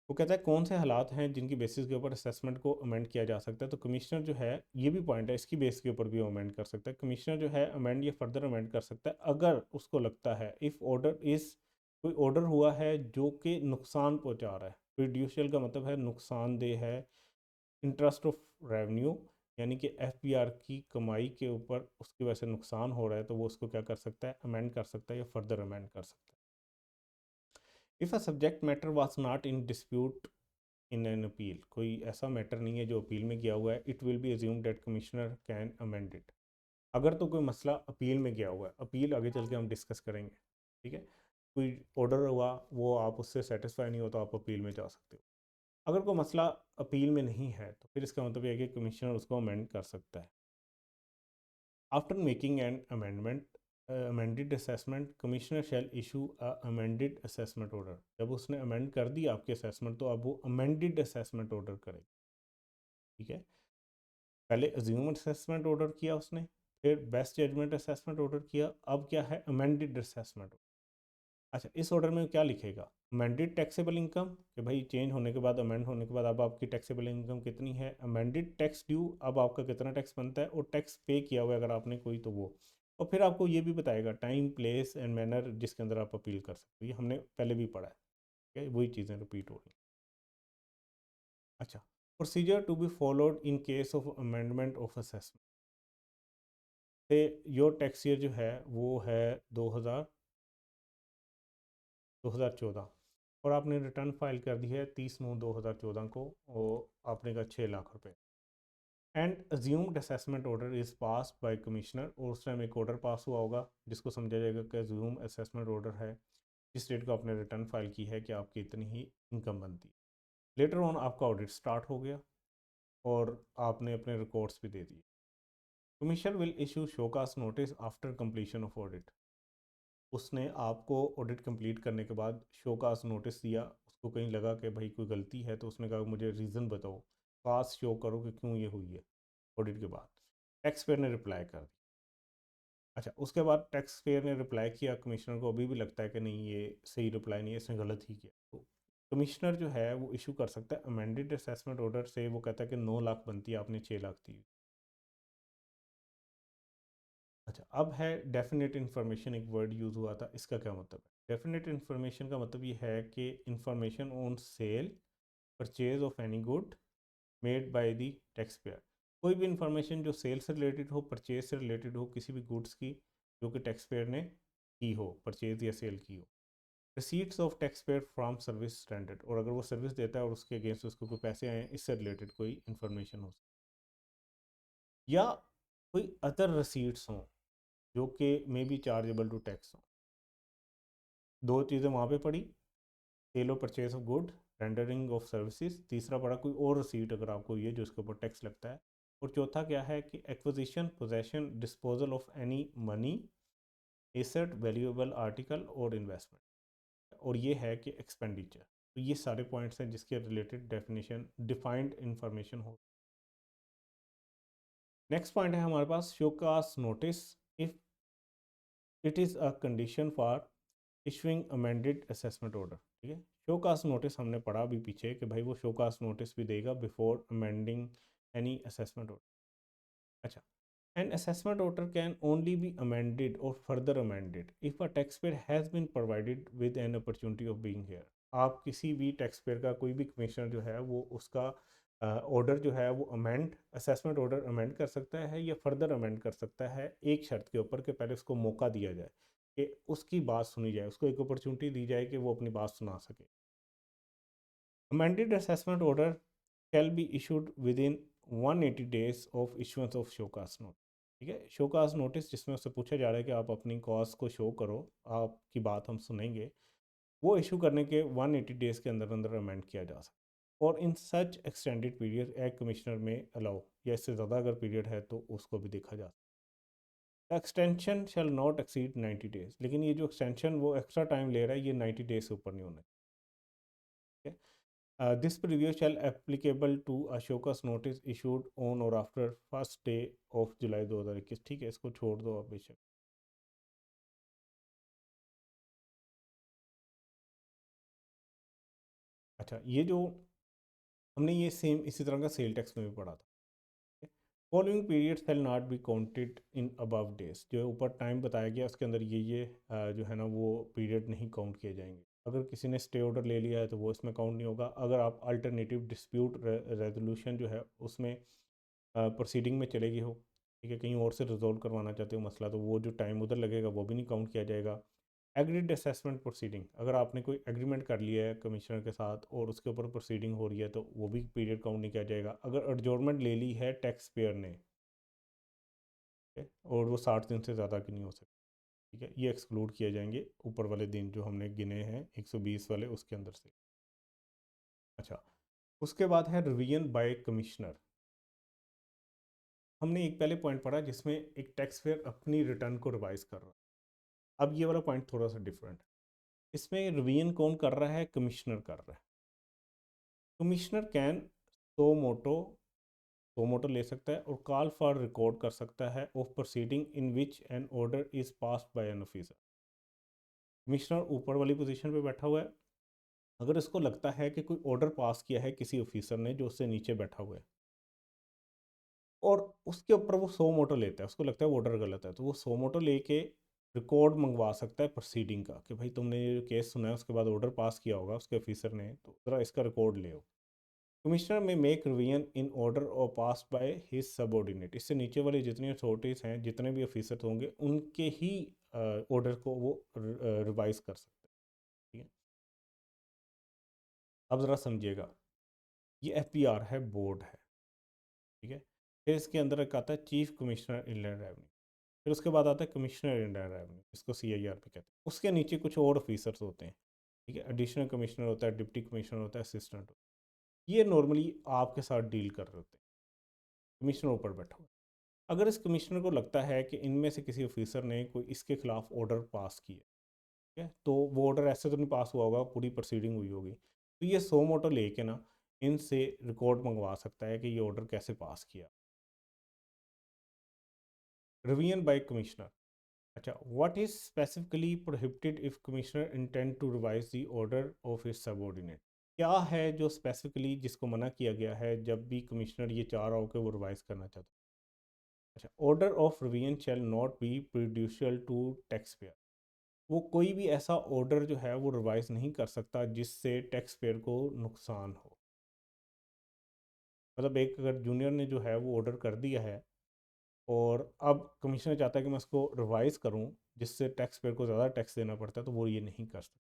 Speaker 1: वो कहता है कौन से हालात हैं जिनकी बेसिस के ऊपर असेसमेंट को अमेंड किया जा सकता है। तो कमिश्नर जो है, ये भी पॉइंट है, इसकी बेस के ऊपर भी अमेंड कर सकता है। कमिश्नर जो है अमेंड या फर्दर अमेंड कर सकता है अगर उसको लगता है, इफ़ ऑर्डर इज़, कोई ऑर्डर हुआ है जो कि नुकसान पहुंचा रहा है। प्रीड्यूशियल का मतलब है नुकसानदेह है, इंटरेस्ट ऑफ रेवेन्यू, यानी कि एफपीआर की कमाई के ऊपर उसकी वजह से नुकसान हो रहा है, तो वो उसको क्या कर सकता है, अमेंड कर सकता है या फर्दर अमेंड कर सकता है। If a subject matter was not in dispute in an appeal, कोई ऐसा मैटर नहीं है जो अपील में गया हुआ है, it will be assume that commissioner can amend it. अगर तो कोई मसला अपील में गया हुआ है, अपील आगे चल के हम डिस्कस करेंगे, ठीक है, कोई ऑर्डर हुआ वो आप उससे सेटिस्फाई नहीं हो तो आप अपील में जा सकते हो। अगर कोई मसला अपील में नहीं है तो फिर इसका मतलब यह है कि कमिश्नर उसको अमेंड कर सकता है। After making an amendment amended assessment, commissioner shall issue a amended assessment order. जब उसने अमेंड कर दिया आपके असेसमेंट, तो अब वो अमेंडेड असेसमेंट ऑर्डर करेगा, ठीक है। पहले अज्यूम असेसमेंट ऑर्डर किया उसने, फिर बेस्ट जजमेंट असेसमेंट ऑर्डर किया, अब क्या है, अमेंडेड असेसमेंट। अच्छा, इस ऑर्डर में क्या लिखेगा, अमेंडेड टैक्सेबल इनकम, कि भाई चेंज होने के बाद, अमेंड होने के बाद अब आपकी टैक्सेबल इनकम कितनी है, अमेंडेड टैक्स ड्यू, अब आपका कितना टैक्स बनता है, और टैक्स पे किया हुआ है अगर आपने कोई तो वो, और फिर आपको ये भी बताएगा टाइम, प्लेस एंड मैनर जिसके अंदर आप अपील कर सकते हो। ये हमने पहले भी पढ़ा है, ठीक है, वही चीज़ें रिपीट हो रही। अच्छा, procedure to be followed in case of amendment of assessment, से योर टैक्स ईयर जो है वो है 2014, और आपने रिटर्न फाइल कर दी है 30/9/2014 को, और आपने कहा 6 लाख रुपए, and assumed assessment order is pass by commissioner, और उस टाइम एक ऑर्डर पास हुआ होगा जिसको समझा जाएगा कि अज्यूम असेसमेंट ऑर्डर है, जिस डेट को आपने रिटर्न फाइल की है कि आपकी इतनी ही इनकम बनती है। लेटर ऑन आपका ऑडिट स्टार्ट हो गया और आपने अपने रिकॉर्ड्स भी दे दिए। Commissioner will issue show cause notice after completion of audit, उसने आपको ऑडिट कंप्लीट करने के बाद शोकास नोटिस दिया, उसको कहीं लगा कि भाई कोई गलती है, तो उसने कहा मुझे रीज़न बताओ, पास शो करो कि क्यों ये हुई है। ऑडिट के बाद टैक्स पेयर ने रिप्लाई कर दिया। अच्छा, उसके बाद टैक्स पेयर ने रिप्लाई किया, कमिश्नर को अभी भी लगता है कि नहीं ये सही रिप्लाई नहीं है, इसने गलत ही किया, तो कमिश्नर जो है वो इशू कर सकता है अमेंडेड असेसमेंट ऑर्डर से। वो कहता है कि 9 लाख बनती है, आपने 6 लाख दी। अच्छा, अब है डेफिनेट इन्फॉर्मेशन, एक वर्ड यूज़ हुआ था, इसका क्या मतलब है। डेफिनेट इन्फॉर्मेशन का मतलब ये है कि information on sale, purchase of any good made by the tax payer, कोई भी इंफॉर्मेशन जो सेल से रिलेटेड हो, परचेज से रिलेटेड हो, किसी भी गुड्स की जो कि टैक्स पेयर ने की हो, परचेज या सेल की हो। Receipts of tax payer from service standard, और अगर वो सर्विस देता है और उसके अगेंस्ट उसको कोई पैसे आए, इससे रिलेटेड कोई इन्फॉर्मेशन हो सकती है। या कोई अदर रसीट्स हों जो कि may be chargeable to tax हों। दो चीज़ें वहाँ पे पड़ी, सेल और purchase of good, rendering of services. तीसरा पड़ा कोई और रसीट अगर आपको ये जो इसके ऊपर टैक्स लगता है। और चौथा क्या है कि acquisition, possession, disposal of any money, asset, valuable article और इन्वेस्टमेंट। और ये है कि एक्सपेंडिचर। तो ये सारे पॉइंट्स हैं जिसके रिलेटेड डेफिनेशन डिफाइंड इंफॉर्मेशन हो। नेक्स्ट पॉइंट है हमारे पास show cause notice if it is a condition for issuing amended assessment order. ठीक है, शो कास्ट नोटिस हमने पढ़ा अभी पीछे कि भाई वो शो कास्ट नोटिस भी देगा before amending any assessment order. अच्छा, an assessment order can only be amended or further amended if a taxpayer has been provided with an opportunity of being here। आप किसी भी टैक्सपेयर का कोई भी commissioner जो है वो उसका ऑर्डर जो है वो अमेंड, असेसमेंट ऑर्डर अमेंड कर सकता है या फर्दर अमेंड कर सकता है, एक शर्त के ऊपर कि पहले उसको मौका दिया जाए कि उसकी बात सुनी जाए, उसको एक अपॉर्चुनिटी दी जाए कि वो अपनी बात सुना सके। Amended assessment order shall be issued within 180 days of issuance of show cause notice. ठीक है, शो कास्ट नोटिस जिसमें उससे पूछा जा रहा है कि आप अपनी कॉज को शो करो, आपकी बात हम सुनेंगे, वो इशू करने के 180 डेज़ के अंदर अंदर अमेंड किया जा सकता है। और इन सच एक्सटेंडेड पीरियड एक कमिश्नर में अलाउ, या इससे ज़्यादा अगर पीरियड है तो उसको भी देखा जा सकता है। Extension shall not exceed 90 days, लेकिन ये जो एक्सटेंशन वो एक्स्ट्रा टाइम ले रहा है ये 90 डेज से ऊपर नहीं होना चाहिए। This preview shall applicable to Ashoka's notice issued on or after first day of July 2021। ठीक है, इसको छोड़ दो आप बेशक। अच्छा, ये जो हमने ये सेम इसी तरह का सेल टैक्स में भी पढ़ा था। Following period shell not be counted in above days, जो ऊपर टाइम बताया गया उसके अंदर ये जो है ना वो पीरियड नहीं काउंट किए जाएंगे। अगर किसी ने स्टे ऑर्डर ले लिया है तो वो इसमें काउंट नहीं होगा। अगर आप अल्टरनेटिव डिस्प्यूट रेजोल्यूशन जो है उसमें प्रोसीडिंग में चलेगी हो, ठीक है, कहीं और से रिजोल्व करवाना चाहते हो मसला, तो वो जो टाइम उधर लगेगा वो भी नहीं काउंट किया जाएगा। एग्रीड असेसमेंट प्रोसीडिंग, अगर आपने कोई एग्रीमेंट कर लिया है कमिश्नर के साथ और उसके ऊपर प्रोसीडिंग हो रही है तो वो भी पीरियड काउंट नहीं किया जाएगा। अगर एडजोर्नमेंट ले ली है टैक्स पेयर ने, ठीक है, और वो 60 दिन से ज़्यादा की नहीं हो सकती, ठीक है, ये एक्सक्लूड किए जाएंगे ऊपर वाले दिन जो हमने गिने हैं 120 वाले उसके अंदर से। अच्छा, उसके बाद है रिवीजन बाय कमिश्नर। हमने एक पहले पॉइंट पढ़ा जिसमें एक टैक्स पेयर अपनी रिटर्न को रिवाइज कर रहा है। अब ये वाला पॉइंट थोड़ा सा डिफरेंट है। इसमें रिवीजन कौन कर रहा है? कमिश्नर कर रहा है। कमिश्नर कैन सो मोटो ले सकता है और कॉल फॉर रिकॉर्ड कर सकता है of proceeding in which N order is passed by an officer. Commissioner ऊपर वाली पोजीशन पे बैठा हुआ है, अगर इसको लगता है कि कोई ऑर्डर पास किया है किसी ऑफिसर ने जो उससे नीचे बैठा हुआ है और उसके ऊपर वो सो मोटो लेता है, उसको लगता है वो ऑर्डर गलत है, तो वो सो मोटो लेके रिकॉर्ड मंगवा सकता है प्रोसीडिंग का कि भाई तुमने ये केस सुना है उसके बाद ऑर्डर पास किया होगा उसके ऑफिसर ने, तो ज़रा इसका रिकॉर्ड ले आओ। कमिश्नर में मेक रिवीजन इन ऑर्डर और पास बाय हिज सबऑर्डिनेट, इससे नीचे वाले जितनी अथॉरिटीज़ हैं जितने भी ऑफिसर होंगे उनके ही ऑर्डर को वो रिवाइज कर सकते हैं। ठीक है, अब ज़रा समझिएगा, ये एफपीआर है, बोर्ड है, ठीक है, फिर इसके अंदर एक आता है चीफ कमिश्नर इनलैंड रेवेन्यू, फिर उसके बाद आता है कमिश्नर इनलैंड रेवेन्यू, इसको सीआईआर भी कहते हैं। उसके नीचे कुछ और ऑफिसर्स होते हैं, ठीक है, एडिशनल कमिश्नर होता है, डिप्टी कमिश्नर होता है, असिस्टेंट होता है। ये नॉर्मली आपके साथ डील कर रहे होते हैं, कमिश्नर ऊपर बैठा हुआ है। अगर इस कमिश्नर को लगता है कि इनमें से किसी ऑफिसर ने कोई इसके खिलाफ ऑर्डर पास किया, ठीक है, तो वो ऑर्डर ऐसे तो नहीं पास हुआ होगा, पूरी प्रोसीडिंग हुई होगी, तो ये सो मोटो लेके ना इनसे रिकॉर्ड मंगवा सकता है कि ये ऑर्डर कैसे पास किया। Revision by commissioner. अच्छा, what is specifically prohibited if commissioner intend to revise the order of his subordinate. क्या है जो स्पेसिफिकली जिसको मना किया गया है जब भी कमिश्नर ये चाह रहा हो कि वो रिवाइज करना चाहता है। अच्छा, order of revision shall not be prejudicial to tax payer, वो कोई भी ऐसा ऑर्डर जो है वो रिवाइज नहीं कर सकता जिससे टैक्स पेयर को नुकसान हो। मतलब एक अगर जूनियर ने जो है वो ऑर्डर कर दिया है और अब कमिश्नर चाहता है कि मैं उसको रिवाइज करूं जिससे टैक्स पेयर को ज़्यादा टैक्स देना पड़ता है, तो वो ये नहीं कर सकता।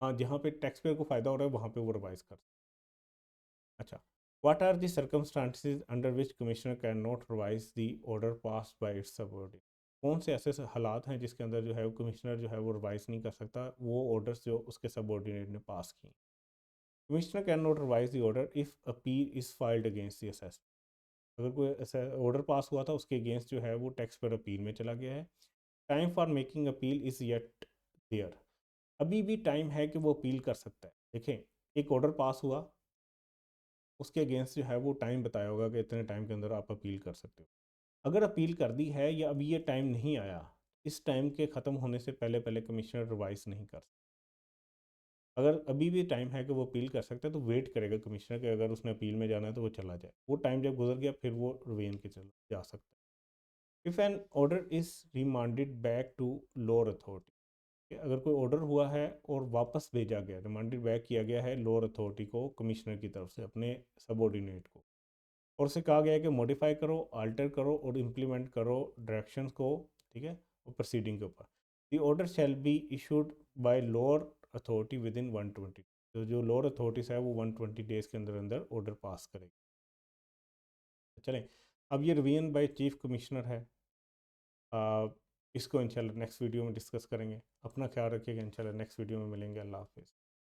Speaker 1: हाँ, जहाँ पे टैक्स पेयर को फ़ायदा हो रहा है वहाँ पे वो रिवाइज कर सकता है। अच्छा, what are the circumstances under which commissioner can not revise the order pass by its subordinate. कौन से ऐसे हालात हैं जिसके अंदर जो है वो कमिश्नर जो है वो रिवाइज नहीं कर सकता वो ऑर्डर्स जो उसके सबऑर्डिनेट ने पास किए। Commissioner can not revise the order if appeal is filed against the assessment. अगर कोई ऐसा ऑर्डर पास हुआ था उसके अगेंस्ट जो है वो टैक्स पर अपील में चला गया है। Time for making appeal is yet there. अभी भी टाइम है कि वो अपील कर सकता है। देखें, एक ऑर्डर पास हुआ, उसके अगेंस्ट जो है वो टाइम बताया होगा कि इतने टाइम के अंदर आप अपील कर सकते हो। अगर अपील कर दी है या अभी ये टाइम नहीं आया, इस टाइम के ख़त्म होने से पहले पहले कमिश्नर रिवाइज नहीं कर सकता। अगर अभी भी टाइम है कि वो अपील कर सकता है तो वेट करेगा कमिश्नर कि अगर उसने अपील में जाना है तो वो चला जाए। वो टाइम जब गुजर गया फिर वो रिवेन के चल जा सकता है। If an order is remanded back to lower authority, कि अगर कोई ऑर्डर हुआ है और वापस भेजा गया, रिमांडेड बैक किया गया है लोअर अथॉरिटी को कमिश्नर की तरफ से अपने सबऑर्डिनेट को, और उसे कहा गया है कि मॉडिफाई करो, अल्टर करो और इम्प्लीमेंट करो डायरेक्शंस को, ठीक है, और प्रोसीडिंग के ऊपर। The order shall be issued by lower authority with in 120। तो जो लोअर अथॉरिटीज है वो 120 डेज़ के अंदर अंदर ऑर्डर पास करेगी। चलें, अब ये रिवीजन बाय चीफ कमिश्नर है। इसको इंशाल्लाह नेक्स्ट वीडियो में डिस्कस करेंगे। अपना ख्याल रखिएगा, इंशाल्लाह नेक्स्ट वीडियो में मिलेंगे। अल्लाह हाफिज़।